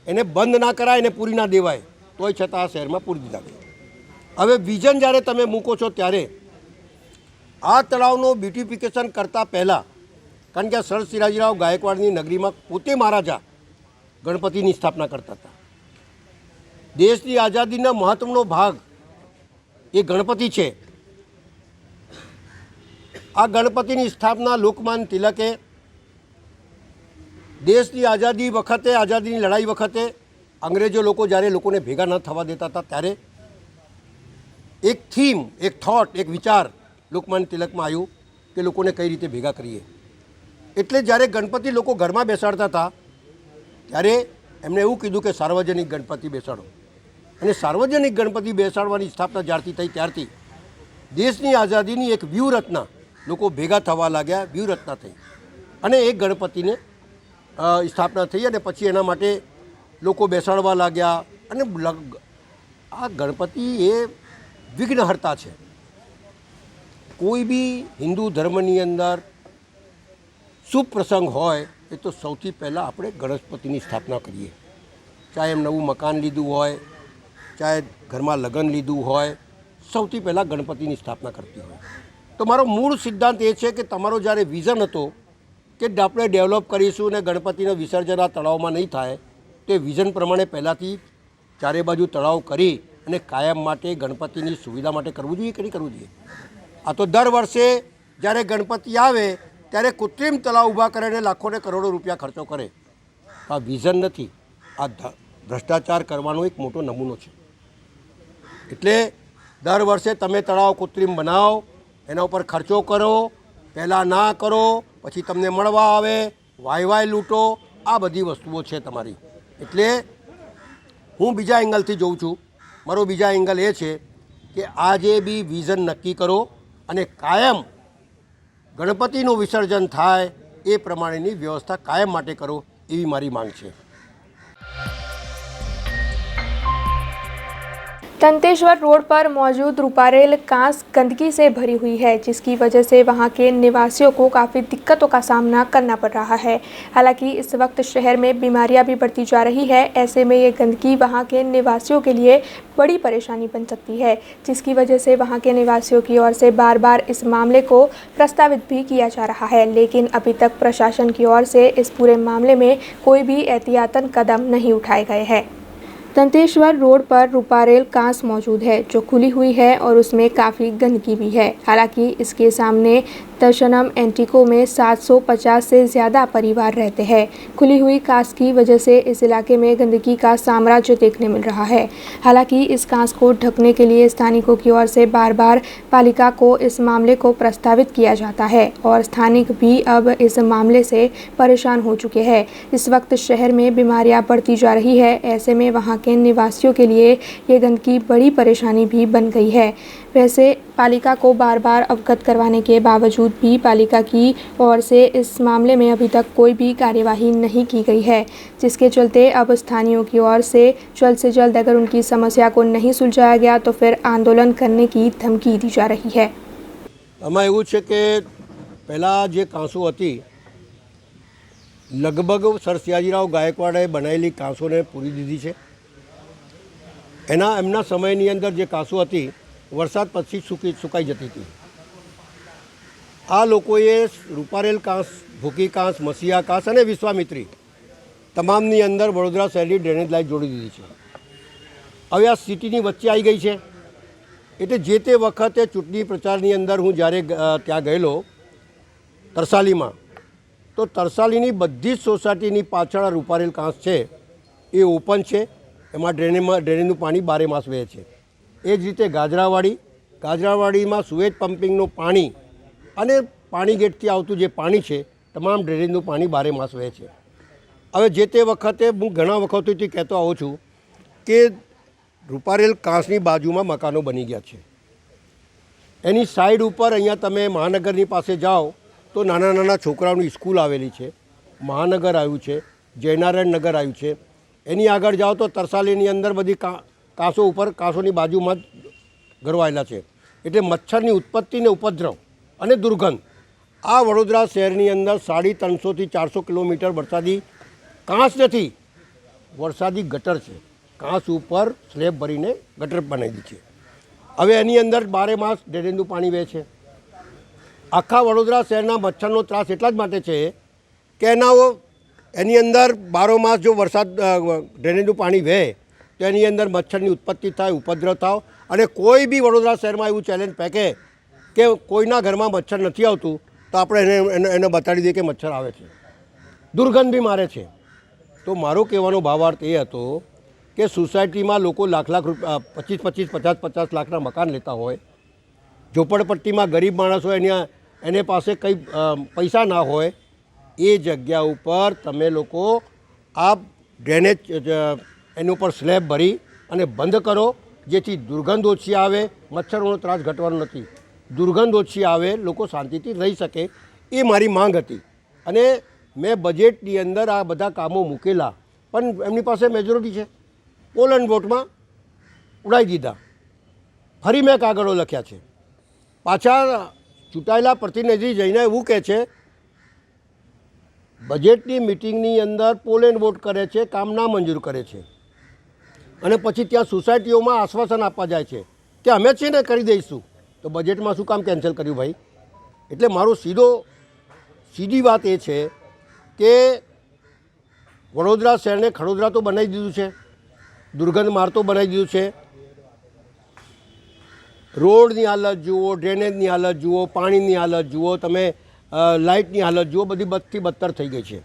એને બંધ ના કરાય, એને પૂરી ના દેવાય, તોય છતાં આ શહેરમાં પૂરી દીધા છે. હવે વિઝન જ્યારે તમે મૂકો છો ત્યારે આ તળાવનું બ્યુટિફિકેશન કરતાં પહેલાં, કારણ કે સર શિવાજીરાવ ગાયકવાડની નગરીમાં પોતે મહારાજા ગણપતિની સ્થાપના કરતા હતા. દેશની આઝાદીનો મહત્ત્વનો ભાગ એ ગણપતિ છે. આ ગણપતિની સ્થાપના લોકમાન્ય તિલકે દેશની આઝાદી વખતે, આઝાદીની લડાઈ વખતે અંગ્રેજો લોકો જ્યારે લોકોને ભેગા ન થવા દેતા હતા ત્યારે એક થીમ, એક થોટ, એક વિચાર લોકમાન્ય તિલકમાં આવ્યું કે લોકોને કઈ રીતે ભેગા કરીએ. એટલે જ્યારે ગણપતિ લોકો ઘરમાં બેસાડતા હતા ત્યારે એમણે એવું કીધું કે સાર્વજનિક ગણપતિ બેસાડો. અને સાર્વજનિક ગણપતિ બેસાડવાની સ્થાપના જ્યારથી થઈ ત્યારથી દેશની આઝાદીની એક વ્યૂહરચના, લોકો ભેગા થવા લાગ્યા, વ્યૂહરચના થઈ અને એક ગણપતિને સ્થાપના થઈ અને પછી એના માટે લોકો બેસાડવા લાગ્યા. અને આ ગણપતિ એ વિઘ્નહર્તા છે. કોઈ બી હિન્દુ ધર્મની અંદર શુભ પ્રસંગ હોય એ તો સૌથી પહેલાં આપણે ગણપતિની સ્થાપના કરીએ. ચાહે એમ નવું મકાન લીધું હોય, ચાહે ઘરમાં લગ્ન લીધું હોય, સૌથી પહેલાં ગણપતિની સ્થાપના કરતી હોય. તો મારો મૂળ સિદ્ધાંત એ છે કે તમારો જ્યારે વિઝન હતો કે આપણે ડેવલપ કરીશું ને ગણપતિનું વિસર્જન આ તળાવમાં નહીં થાય, તે વિઝન પ્રમાણે પહેલાંથી ચારે બાજુ તળાવ કરી અને કાયમ માટે ગણપતિની સુવિધા માટે કરવું જોઈએ કે નહીં કરવું જોઈએ? આ તો દર વર્ષે જ્યારે ગણપતિ આવે ત્યારે કૃત્રિમ તળાવ ઊભા કરે અને લાખોને કરોડો રૂપિયા ખર્ચો કરે. આ વિઝન નથી, આ ભ્રષ્ટાચાર કરવાનો એક મોટો નમૂનો છે. એટલે દર વર્ષે તમે તળાવ કૃત્રિમ બનાવો, એના ઉપર ખર્ચો કરો, પહેલાં ના કરો, પછી તમને મળવા આવે, વાય લૂંટો, આ બધી વસ્તુઓ છે તમારી. એટલે હું બીજા એંગલથી જોઉં છું. મારો બીજા એંગલ એ છે કે આજે બી વિઝન નક્કી કરો અને કાયમ ગણપતિનું વિસર્જન થાય એ પ્રમાણેની વ્યવસ્થા કાયમ માટે કરો, એવી મારી માંગ છે. तंतेश्वर रोड पर मौजूद रूपारेल कांस गंदगी से भरी हुई है, जिसकी वजह से वहां के निवासियों को काफ़ी दिक्कतों का सामना करना पड़ रहा है। हालांकि इस वक्त शहर में बीमारियां भी बढ़ती जा रही है। ऐसे में ये गंदगी वहां के निवासियों के लिए बड़ी परेशानी बन सकती है, जिसकी वजह से वहां के निवासियों की ओर से बार बार इस मामले को प्रस्तावित भी किया जा रहा है, लेकिन अभी तक प्रशासन की ओर से इस पूरे मामले में कोई भी एहतियातन कदम नहीं उठाए गए हैं। तंतेश्वर रोड पर रूपारेल कांस मौजूद है जो खुली हुई है और उसमें काफ़ी गंदगी भी है। हालांकि इसके सामने दशनम एंटिको में 750 से ज़्यादा परिवार रहते हैं। खुली हुई कांस की वजह से इस इलाके में गंदगी का साम्राज्य देखने मिल रहा है। हालांकि इस कांस को ढकने के लिए स्थानिकों की ओर से बार बार पालिका को इस मामले को प्रस्तावित किया जाता है और स्थानिक भी अब इस मामले से परेशान हो चुके हैं। इस वक्त शहर में बीमारियां बढ़ती जा रही है। ऐसे में वहां के निवासियों के लिए ये गंदगी बड़ी परेशानी भी बन गई है। वैसे पालिका को बार बार अवगत करवाने के बावजूद भी पालिका की ओर से इस मामले में अभी तक कोई भी कार्यवाही नहीं की गई है, जिसके चलते अब स्थानीयों की ओर से जल्द अगर उनकी समस्या को नहीं सुलझाया गया तो फिर आंदोलन करने की धमकी दी जा रही है। આમાં એવું છે કે પહેલાં જે કાંસો હતી લગભગ સર શિવાજીરાવ ગાયકવાડે બનાવેલી કાંસોને પૂરી દીધી છે. એમના સમયની અંદર જે કાંસો હતી વરસાદ પછી સુકાઈ જતી હતી. આ લોકોએ રૂપારેલ કાંસ, ભૂકી કાંસ, મસીહા કાંસ અને વિશ્વામિત્રી તમામની અંદર વડોદરા શહેરની ડ્રેનેજ લાઇન જોડી દીધી છે. હવે આ સિટીની વચ્ચે આવી ગઈ છે. એટલે જે તે વખતે ચૂંટણી પ્રચારની અંદર હું જ્યારે ત્યાં ગયેલો તરસાલીમાં, તો તરસાલીની બધી જ સોસાયટીની પાછળ રૂપારેલ કાંસ છે એ ઓપન છે. એમાં ડ્રેનેજનું પાણી બારે માસ વહે છે. એ જ રીતે ગાજરાવાડીમાં સુએજ પમ્પિંગનું પાણી અને પાણી ગેટથી આવતું જે પાણી છે તમામ ડ્રેનેજનું પાણી બારે માસ વહે છે. હવે જે તે વખતે હું ઘણા વખતોથી કહેતો આવું છું કે રૂપારેલ કાંસની બાજુમાં મકાનો બની ગયા છે. એની સાઈડ ઉપર અહીંયા તમે મહાનગરની પાસે જાઓ તો નાના નાના છોકરાઓની સ્કૂલ આવેલી છે, મહાનગર આવ્યું છે, જયનારાયણ નગર આવ્યું છે. એની આગળ જાઓ તો તરસાલીની અંદર બધી કાંસોની બાજુમાં જ ગરવાયેલા છે. એટલે મચ્છરની ઉત્પત્તિ ને ઉપદ્રવ અને દુર્ગંધ. આ વડોદરા શહેરની અંદર 350 થી 400 કિલોમીટર વરસાદી કાંસ નથી, વરસાદી ગટર છે. કાંસ ઉપર સ્લેબ ભરીને ગટર બનાવી છે. હવે એની અંદર 12 માસ ડ્રેનેજનું પાણી વહે છે. આખા વડોદરા શહેરના મચ્છરનો ત્રાસ એટલા જ માટે છે કે એની અંદર 12 માસ જો વરસાદ ડ્રેનેજનું પાણી વહે તો એની અંદર મચ્છરની ઉત્પત્તિ થાય, ઉપદ્રવ થાય. અને કોઈ બી વડોદરા શહેરમાં એવું ચેલેન્જ ફેંકે કે કોઈના ઘરમાં મચ્છર નથી આવતું તો આપણે એને બતાડી દઈએ કે મચ્છર આવે છે. દુર્ગંધ બી મારે છે. તો મારો કહેવાનો ભાવાર્થ એ હતો કે સોસાયટીમાં લોકો લાખ રૂપિયા 25-25, 50-50 લાખના મકાન લેતા હોય, ઝોપડપટ્ટીમાં ગરીબ માણસ હોય, એને પાસે કંઈ પૈસા ના હોય, એ જગ્યા ઉપર તમે લોકો આ ડ્રેનેજ એની ઉપર સ્લેબ ભરી અને બંધ કરો, જેથી દુર્ગંધ ઓછી આવે. મચ્છરોનો ત્રાસ ઘટવાનો નથી, દુર્ગંધ ઓછી આવે, લોકો શાંતિથી રહી શકે, એ મારી માંગ હતી. અને મેં બજેટની અંદર આ બધા કામો મૂકેલા, પણ એમની પાસે મેજોરિટી છે, પોલ એન્ડ વોટમાં ઉડાવી દીધા. ફરી મેં કાગળો લખ્યા છે. પાછા ચૂંટાયેલા પ્રતિનિધિ જઈને એવું કહે છે બજેટની મિટિંગની અંદર પોલ એન્ડ વોટ કરે છે, કામ ના મંજૂર કરે છે, અને પછી ત્યાં સોસાયટીઓમાં આશ્વાસન આપવા જાય છે કે અમે છે ને કરી દઈશું. તો બજેટમાં શું કામ કેન્સલ કર્યું ભાઈ? એટલે મારો સીધી વાત એ છે કે વડોદરા શહેરને ખડોદરા તો બનાવી દીધું છે, દુર્ગંધ મારતો બનાવી દીધું છે. રોડની હાલત જુઓ, ડ્રેનેજની હાલત જુઓ, પાણીની હાલત જુઓ, તમે લાઇટની હાલત જુઓ, બધી બદથી બદતર થઈ ગઈ છે.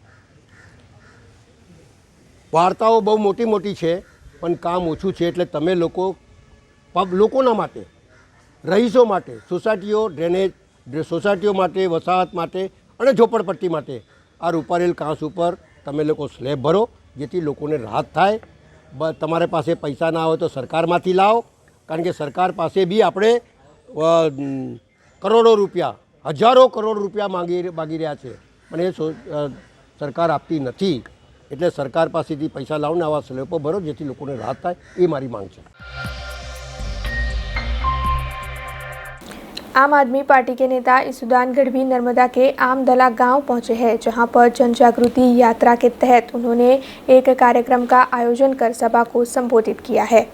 વાર્તાઓ બહુ મોટી મોટી છે પણ કામ ઓછું છે. એટલે તમે લોકોના માટે, રહીશો માટે, સોસાયટીઓ, ડ્રેનેજ સોસાયટીઓ માટે, વસાહત માટે અને ઝોપડપટ્ટી માટે આ રૂપારેલ કાંસ ઉપર તમે લોકો સ્લેબ ભરો, જેથી લોકોને રાહત થાય. તમારે પાસે પૈસા ના હોય તો સરકારમાંથી લાવો, કારણ કે સરકાર પાસે બી આપણે કરોડો રૂપિયા, હજારો કરોડ રૂપિયા માગી રહ્યા છે, પણ એ સરકાર આપતી નથી. એટલે સરકાર પાસેથી પૈસા લાવો ને આવા સ્લેબો ભરો, જેથી લોકોને રાહત થાય, એ મારી માંગ છે. आम आदमी पार्टी के नेता इसुदान गढ़वी नर्मदा के आमदला गांव पहुंचे हैं, जहां पर जन जागृति यात्रा के तहत उन्होंने एक कार्यक्रम का आयोजन कर सभा को संबोधित किया है।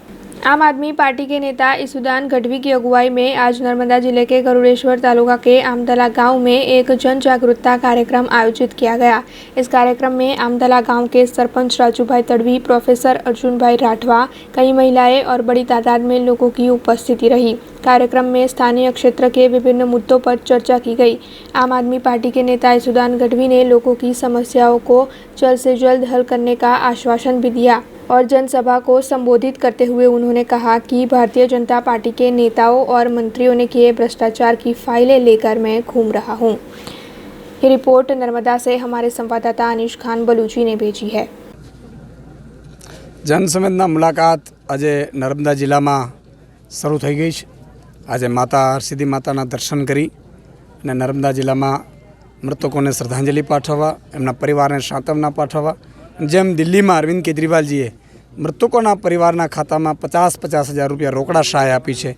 आम आदमी पार्टी के नेता इसुदान गढ़वी की अगुवाई में आज नर्मदा जिले के गरुड़ेश्वर तालुका के आमदला गांव में एक जन जागरूकता कार्यक्रम आयोजित किया गया। इस कार्यक्रम में आमदला गांव के सरपंच राजूभाई तड़वी, प्रोफेसर अर्जुनभाई राठवा, कई महिलाएं और बड़ी तादाद में लोगों की उपस्थिति रही। कार्यक्रम में स्थानीय क्षेत्र के विभिन्न मुद्दों पर चर्चा की गई। आम आदमी पार्टी के नेता इसुदान गढ़वी ने लोगों की समस्याओं को जल्द से जल्द हल करने का आश्वासन भी दिया और जनसभा को संबोधित करते हुए उन्होंने कहा कि भारतीय जनता पार्टी के नेताओं और मंत्रियों ने किए भ्रष्टाचार की फाइलें लेकर मैं घूम रहा हूं। ये रिपोर्ट नर्मदा से हमारे संवाददाता अनिश खान बलूची ने भेजी है। जनसंवेदना मुलाकात आज नर्मदा जिला में शुरू थई गई है। आज माता हरसिद्धि माता दर्शन करी ने नर्मदा जिला में मृतकों ने श्रद्धांजलि पाठवा, एमना परिवार ने सांत्वना पाठवा। जेम दिल्ली में अरविंद केजरीवालजीए मृतकों परिवार खाता में 50-50 हज़ार रुपया रोकड़ा सहाय आपी है,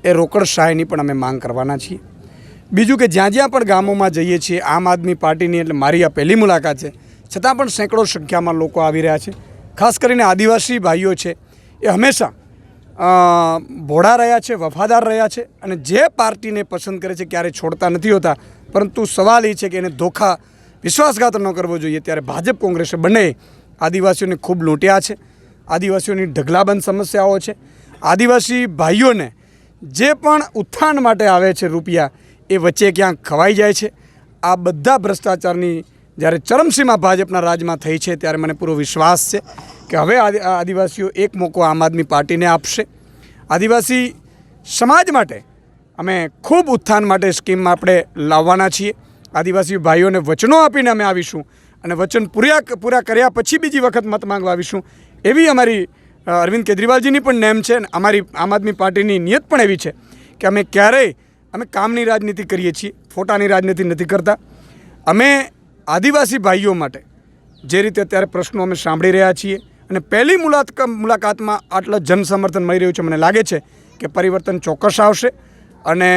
ए रोकड़ सहायनी पण अमे मांग करवाना छीए। बीजू के ज्यां ज्यां पण गामों में जईए छीए आम आदमी पार्टीनी एटले मारी आ पहली मुलाकात है, छतां पण सैकड़ों संख्या में लोग आवी रह्या छे। खास करीने आदिवासी भाईओ छे ए हमेशा भोळा रह्या छे, वफादार रह्या छे अने जे पार्टीने पसंद करे छे क्यारे छोड़ता नहीं होता। परंतु सवाल ए छे के एने धोखा विश्वासघात न करवो जोईए। त्यारे भाजप कांग्रेसे बने आदिवासीओने खूब लूंट्या छे। आदिवासीओनी ढगलाबंध समस्याओ छे। आदिवासी भाईओने जे पण उत्थान माटे आवे छे रूपिया ए वच्चे क्यांक खवाई जाय छे। आ बधा भ्रष्टाचारनी ज्यारे चरमसीमा भाजपना राजमां थई छे त्यारे मने पूरो विश्वास छे कि हवे आदिवासीओ एक मोको आम आदमी पार्टीने आपशे। आदिवासी समाज माटे अमे खूब उत्थान माटे स्कीम आपणे लाववाना छीए। आदिवासी भाईओने वचनों आपीने अमे आवीशुं अने वचन पूरा कर्या पछी बीजी वखत मत मांगवा आवीशुं एवी अमारी अरविंद केजरीवालजीनी पण नेम छे। अमारी आम आदमी पार्टीनी नियत पण एवी छे कि अमे क्यारेय अमे कामनी राजनीति करीए छीए, फोटानी राजनीति नथी करता। अमे आदिवासी भाईओ माटे जे रीते अत्यारे प्रश्नों अमे सांभळी रह्या छीए अने पहली मुलाकातमां आटला जनसमर्थन मळी रह्युं छे, मने लागे छे कि परिवर्तन चोक्कस आवशे। अने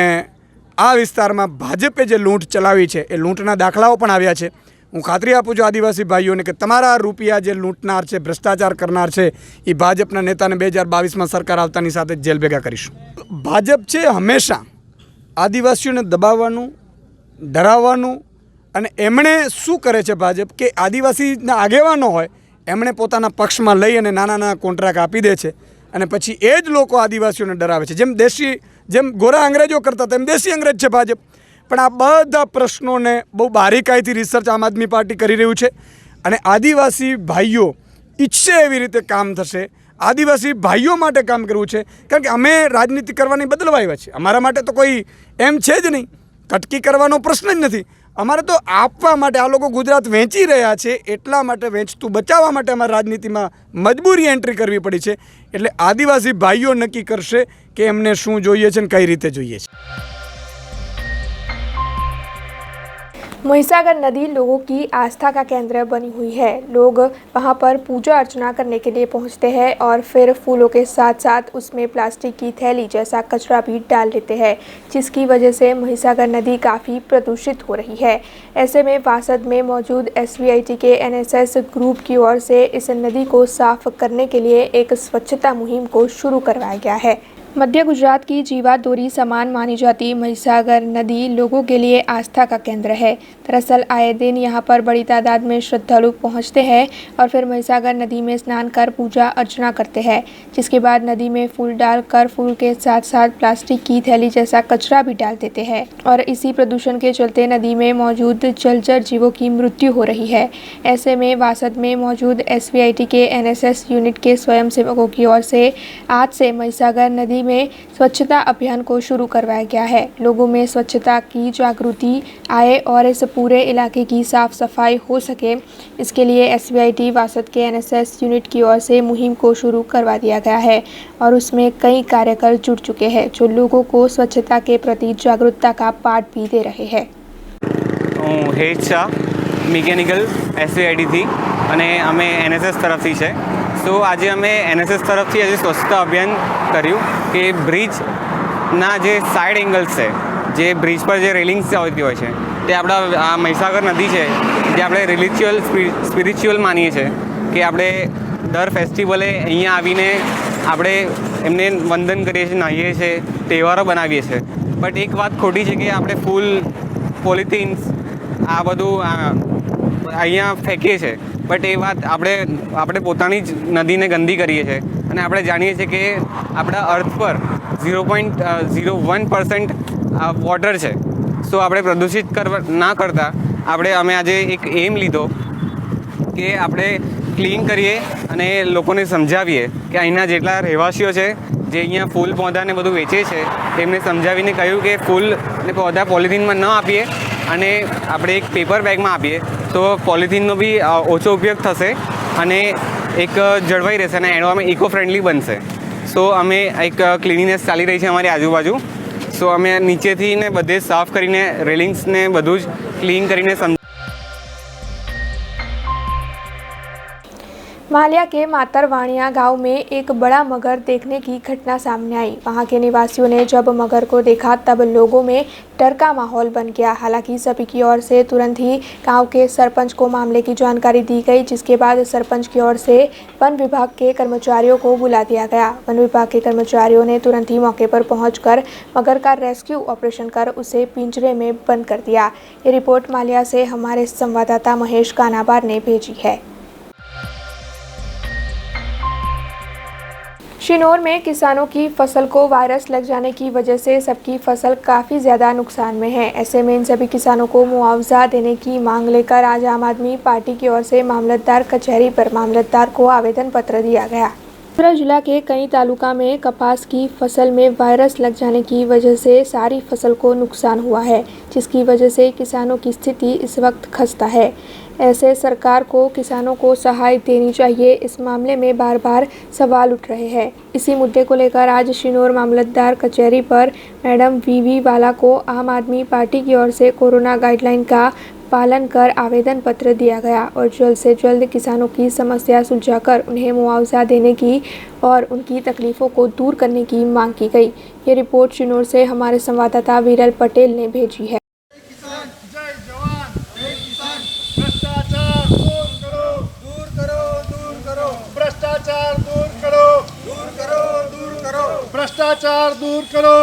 આ વિસ્તારમાં ભાજપે જે લૂંટ ચલાવી છે એ લૂંટના દાખલાઓ પણ આવ્યા છે। હું ખાતરી આપું છું આદિવાસી ભાઈઓને કે તમારા રૂપિયા જે લૂંટનાર છે, ભ્રષ્ટાચાર કરનાર છે, એ ભાજપના નેતાને 2022માં સરકાર આવતાની સાથે જેલ ભેગા કરીશું। ભાજપ છે હંમેશા આદિવાસીઓને દબાવવાનું, ડરાવવાનું, અને એમણે શું કરે છે ભાજપ કે આદિવાસીના આગેવાનો હોય એમણે પોતાના પક્ષમાં લઈ અને નાના નાના કોન્ટ્રાક્ટ આપી દે છે અને પછી એ જ લોકો આદિવાસીઓને ડરાવે છે। જેમ ગોરા અંગ્રેજો કરતા હતા એમ દેશી અંગ્રેજ છે ભાજપ। પણ આ બધા પ્રશ્નોને બહુ બારીકાઈથી રિસર્ચ આમ આદમી પાર્ટી કરી રહ્યું છે અને આદિવાસી ભાઈઓ ઈચ્છે એવી રીતે કામ થશે। આદિવાસી ભાઈઓ માટે કામ કરવું છે, કારણ કે અમે રાજનીતિ કરવાની બદલવા આવ્યા છીએ। અમારા માટે તો કોઈ એમ છે જ નહીં, કટકી કરવાનો પ્રશ્ન જ નથી। અમારે તો આપવા માટે, આ લોકો ગુજરાત વેચી રહ્યા છે એટલા માટે, વેચતું બચાવવા માટે અમારે રાજનીતિમાં મજબૂરી એન્ટ્રી કરવી પડી છે। એટલે આદિવાસી ભાઈઓ નક્કી કરશે કે એમને શું જોઈએ છે અને કઈ રીતે જોઈએ છે। महिसागर नदी लोगों की आस्था का केंद्र बनी हुई है। लोग वहां पर पूजा अर्चना करने के लिए पहुंचते हैं और फिर फूलों के साथ साथ उसमें प्लास्टिक की थैली जैसा कचरा भी डाल देते हैं, जिसकी वजह से महिसागर नदी काफ़ी प्रदूषित हो रही है। ऐसे में वासद में मौजूद SVIT के NSS ग्रुप की ओर से इस नदी को साफ करने के लिए एक स्वच्छता मुहिम को शुरू करवाया गया है। मध्य गुजरात की जीवादोरी समान मानी जाती महिसागर नदी लोगों के लिए आस्था का केंद्र है। दरअसल आए दिन यहाँ पर बड़ी तादाद में श्रद्धालु पहुँचते हैं और फिर महिसागर नदी में स्नान कर पूजा अर्चना करते हैं, जिसके बाद नदी में फूल डालकर फूल के साथ साथ प्लास्टिक की थैली जैसा कचरा भी डाल देते हैं और इसी प्रदूषण के चलते नदी में मौजूद जलचर जीवों की मृत्यु हो रही है। ऐसे में वासद में मौजूद SVIT के NSS यूनिट के स्वयंसेवकों की ओर से आज से महिसागर नदी में स्वच्छता अभियान को शुरू करवाया गया है। लोगों में स्वच्छता की जागृति आए और इस पूरे इलाके की साफ सफाई हो सके, इसके लिए SVIT वासद के NSS यूनिट की ओर से मुहिम को शुरू करवा दिया गया है और उसमें कई कार्यकर जुड़ चुके हैं जो लोगों को स्वच्छता के प्रति जागरूकता का पाठ भी दे रहे हैं। हेत शाह મિકેનિકલ SVITથી અને અમે NSS તરફથી છે। તો આજે અમે NSS તરફથી આજે સ્વચ્છતા અભિયાન કર્યું કે બ્રિજના જે સાઇડ એંગલ્સ છે, જે બ્રિજ પર જે રેલિંગ્સ આવતી હોય છે, તે આપણા આ મહીસાગર નદી છે જે આપણે રિલિચ્યુઅલ સ્પિરિચ્યુઅલ માનીએ છીએ કે આપણે દર ફેસ્ટિવલે અહીંયા આવીને આપણે એમને વંદન કરીએ છીએ, નાહીએ છીએ, તહેવારો બનાવીએ છીએ। બટ એક વાત ખોટી છે કે આપણે ફૂલ, પોલિથીન્સ આ બધું અહીંયા ફેંકીએ છીએ। બટ એ વાત આપણે પોતાની જ નદીને ગંદી કરીએ છીએ અને આપણે જાણીએ છીએ કે આપણા અર્થ પર 0.01% વોટર છે। સો આપણે પ્રદૂષિત ના કરતા અમે આજે એક એમ લીધો કે આપણે ક્લીન કરીએ અને લોકોને સમજાવીએ કે અહીંના જેટલા રહેવાસીઓ છે જે અહીંયા ફૂલ પૌધાને બધું વેચે છે તેમને સમજાવીને કહ્યું કે ફૂલ અને પૌધા પોલિથીનમાં ન આપીએ અને આપણે એક પેપર બેગમાં આપીએ તો પોલિથીનનો બી ઓછો ઉપયોગ થશે અને એક જળવાઈ રહેશે અને એન્વાયરમેન્ટ ઇકો ફ્રેન્ડલી બનશે। સો અમે એક ક્લિનિનેસ ચાલી રહી છે અમારી આજુબાજુ। સો અમે નીચેથી ને બધે સાફ કરીને રેલિંગ્સને બધું જ ક્લીન કરીને मालिया के मातरवाणिया गांव में एक बड़ा मगर देखने की घटना सामने आई। वहां के निवासियों ने जब मगर को देखा तब लोगों में डर का माहौल बन गया। हालांकि सभी की ओर से तुरंत ही गांव के सरपंच को मामले की जानकारी दी गई, जिसके बाद सरपंच की ओर से वन विभाग के कर्मचारियों को बुला दिया गया। वन विभाग के कर्मचारियों ने तुरंत ही मौके पर पहुंचकर मगर का रेस्क्यू ऑपरेशन कर उसे पिंजरे में बंद कर दिया। ये रिपोर्ट मालिया से हमारे संवाददाता महेश कानाबार ने भेजी है। शिनोर में किसानों की फसल को वायरस लग जाने की वजह से सबकी फसल काफ़ी ज़्यादा नुकसान में है। ऐसे में इन सभी किसानों को मुआवजा देने की मांग लेकर आज आम आदमी पार्टी की ओर से मामलतदार कचहरी पर मामलतदार को आवेदन पत्र दिया गया। मथुरा जिला के कई तालुका में कपास की फसल में वायरस लग जाने की वजह से सारी फसल को नुकसान हुआ है, जिसकी वजह से किसानों की स्थिति इस वक्त खस्ता है। ऐसे सरकार को किसानों को सहायता देनी चाहिए, इस मामले में बार बार सवाल उठ रहे हैं। इसी मुद्दे को लेकर आज शिनोर मामलतदार कचहरी पर मैडम VV वाला को आम आदमी पार्टी की ओर से कोरोना गाइडलाइन का पालन कर आवेदन पत्र दिया गया और जल्द से जल्द किसानों की समस्या सुलझाकर उन्हें मुआवजा देने की और उनकी तकलीफों को दूर करने की मांग की गई। ये रिपोर्ट चिनौर से हमारे संवाददाता विरल पटेल ने भेजी है। भ्रष्टाचार दूर करो,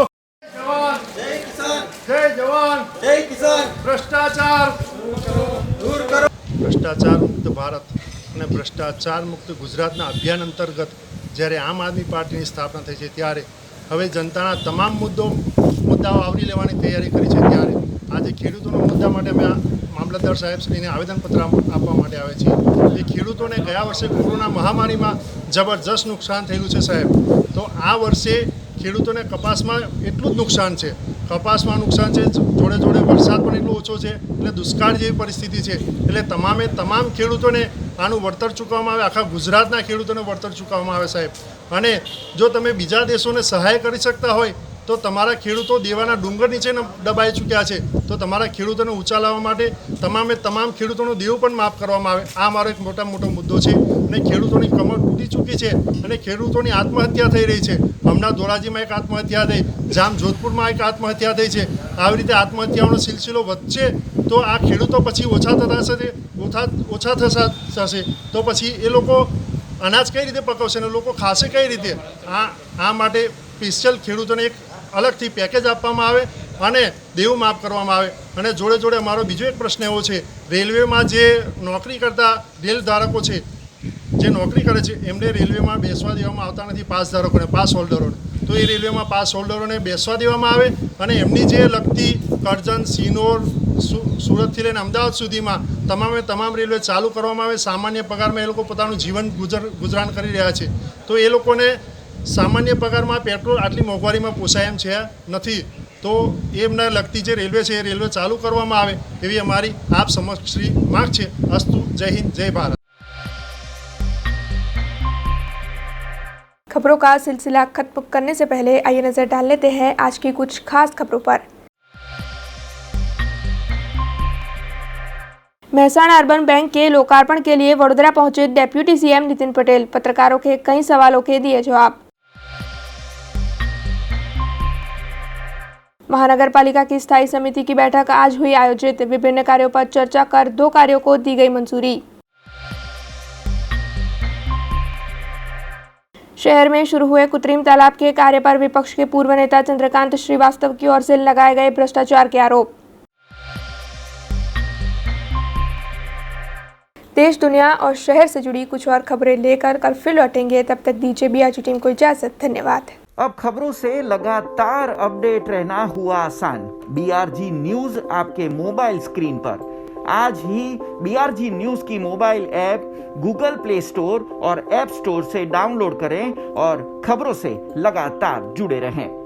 जवान जय किसान, जय जवान जय किसान, भ्रष्टाचार दूर करो। भ्रष्टाचार मुक्त भारत અને ભ્રષ્ટાચાર મુક્ત ગુજરાતના અભિયાન અંતર્ગત જ્યારે આમ આદમી પાર્ટીની સ્થાપના થઈ છે ત્યારે હવે જનતાના તમામ મુદ્દાઓ આવરી લેવાની તૈયારી કરી છે ત્યારે આજે ખેડૂતોના મુદ્દા માટે અમે મામલતદાર સાહેબશ્રીને આવેદનપત્ર આપવા માટે આવે છે કે ખેડૂતોને ગયા વર્ષે કોરોના મહામારીમાં જબરજસ્ત નુકસાન થયેલું છે સાહેબ, તો આ વર્ષે ખેડૂતોને કપાસમાં એટલું જ નુકસાન છે, કપાસમાં નુકસાન છે, જોડે જોડે વરસાદ પણ એટલો ઓછો છે, એટલે દુષ્કાળ જેવી પરિસ્થિતિ છે, એટલે તમામ ખેડૂતોને આનું વળતર ચૂકવવામાં આવે, આખા ગુજરાતના ખેડૂતોને વળતર ચૂકવવામાં આવે સાહેબ। અને જો તમે બીજા દેશોને સહાય કરી શકતા હોય તો તમારા ખેડૂતો દેવાના ડુંગર નીચે દબાઈ ચૂક્યા છે, તો તમારા ખેડૂતોને ઊંચા લાવવા માટે તમામ ખેડૂતોનું દેવું પણ માફ કરવામાં આવે। આ મારો એક મોટો મુદ્દો છે અને ખેડૂતોની કમર તૂટી ચૂકી છે અને ખેડૂતોની આત્મહત્યા થઈ રહી છે। હમણાં ધોરાજીમાં એક આત્મહત્યા થઈ, જામ જોધપુરમાં એક આત્મહત્યા થઈ છે। આવી રીતે આત્મહત્યાઓનો સિલસિલો વધશે તો આ ખેડૂતો પછી ઓછા થશે તો પછી એ લોકો અનાજ કઈ રીતે પકવશે અને લોકો ખાશે કઈ રીતે? આ માટે સ્પેશિયલ ખેડૂતોને એક અલગથી પેકેજ આપવામાં આવે અને દેવું માફ કરવામાં આવે। અને જોડે જોડે અમારો બીજો એક પ્રશ્ન એવો છે, રેલવેમાં જે નોકરી કરતા રેલ ધારકો છે, જે નોકરી કરે છે એમને રેલવેમાં બેસવા દેવામાં આવતા નથી, પાસ ધારકોને, પાસ હોલ્ડરોને, તો એ રેલવેમાં પાસ હોલ્ડરોને બેસવા દેવામાં આવે અને એમની જે લગતી કરજણ, સિનોર, સુરતથી લઈને અમદાવાદ સુધીમાં તમામ રેલવે ચાલુ કરવામાં આવે। સામાન્ય પગારમાં એ લોકો પોતાનું જીવન ગુજરાન કરી રહ્યા છે, તો એ લોકોને સામાન્ય પગારમાં પેટ્રોલ આટલી મોંઘવારીમાં પોસાય એમ છે નથી, તો એમને લગતી જે રેલવે છે એ રેલવે ચાલુ કરવામાં આવે એવી અમારી આપ સમક્ષ માગ છે। અસ્તુ, જય હિન્દ, જય ભારત। खबरों का सिलसिला खत्म करने से पहले आइए नजर डाल लेते हैं आज की कुछ खास खबरों पर। मेहसाणा अर्बन बैंक के लोकार्पण के लिए वडोदरा पहुंचे डेप्यूटी सीएम नितिन पटेल, पत्रकारों के कई सवालों के दिए जवाब। महानगर पालिका की स्थायी समिति की बैठक आज हुई आयोजित, विभिन्न कार्यों पर चर्चा कर 2 कार्यों को दी गई मंजूरी। शहर में शुरू हुए कृत्रिम तालाब के कार्य पर विपक्ष के पूर्व नेता चंद्रकांत श्रीवास्तव की ओर से लगाए गए भ्रष्टाचार के आरोप। देश, दुनिया और शहर से जुड़ी कुछ और खबरें लेकर कल फिर लौटेंगे, तब तक दीजिए बीआरजी टीम को इजाजत। धन्यवाद। अब खबरों से लगातार अपडेट रहना हुआ आसान। बीआरजी न्यूज आपके मोबाइल स्क्रीन पर। आज ही बीआरजी न्यूज की mobile app Google play store और ऐप स्टोर से डाउनलोड करें और खबरों से लगातार जुड़े रहें।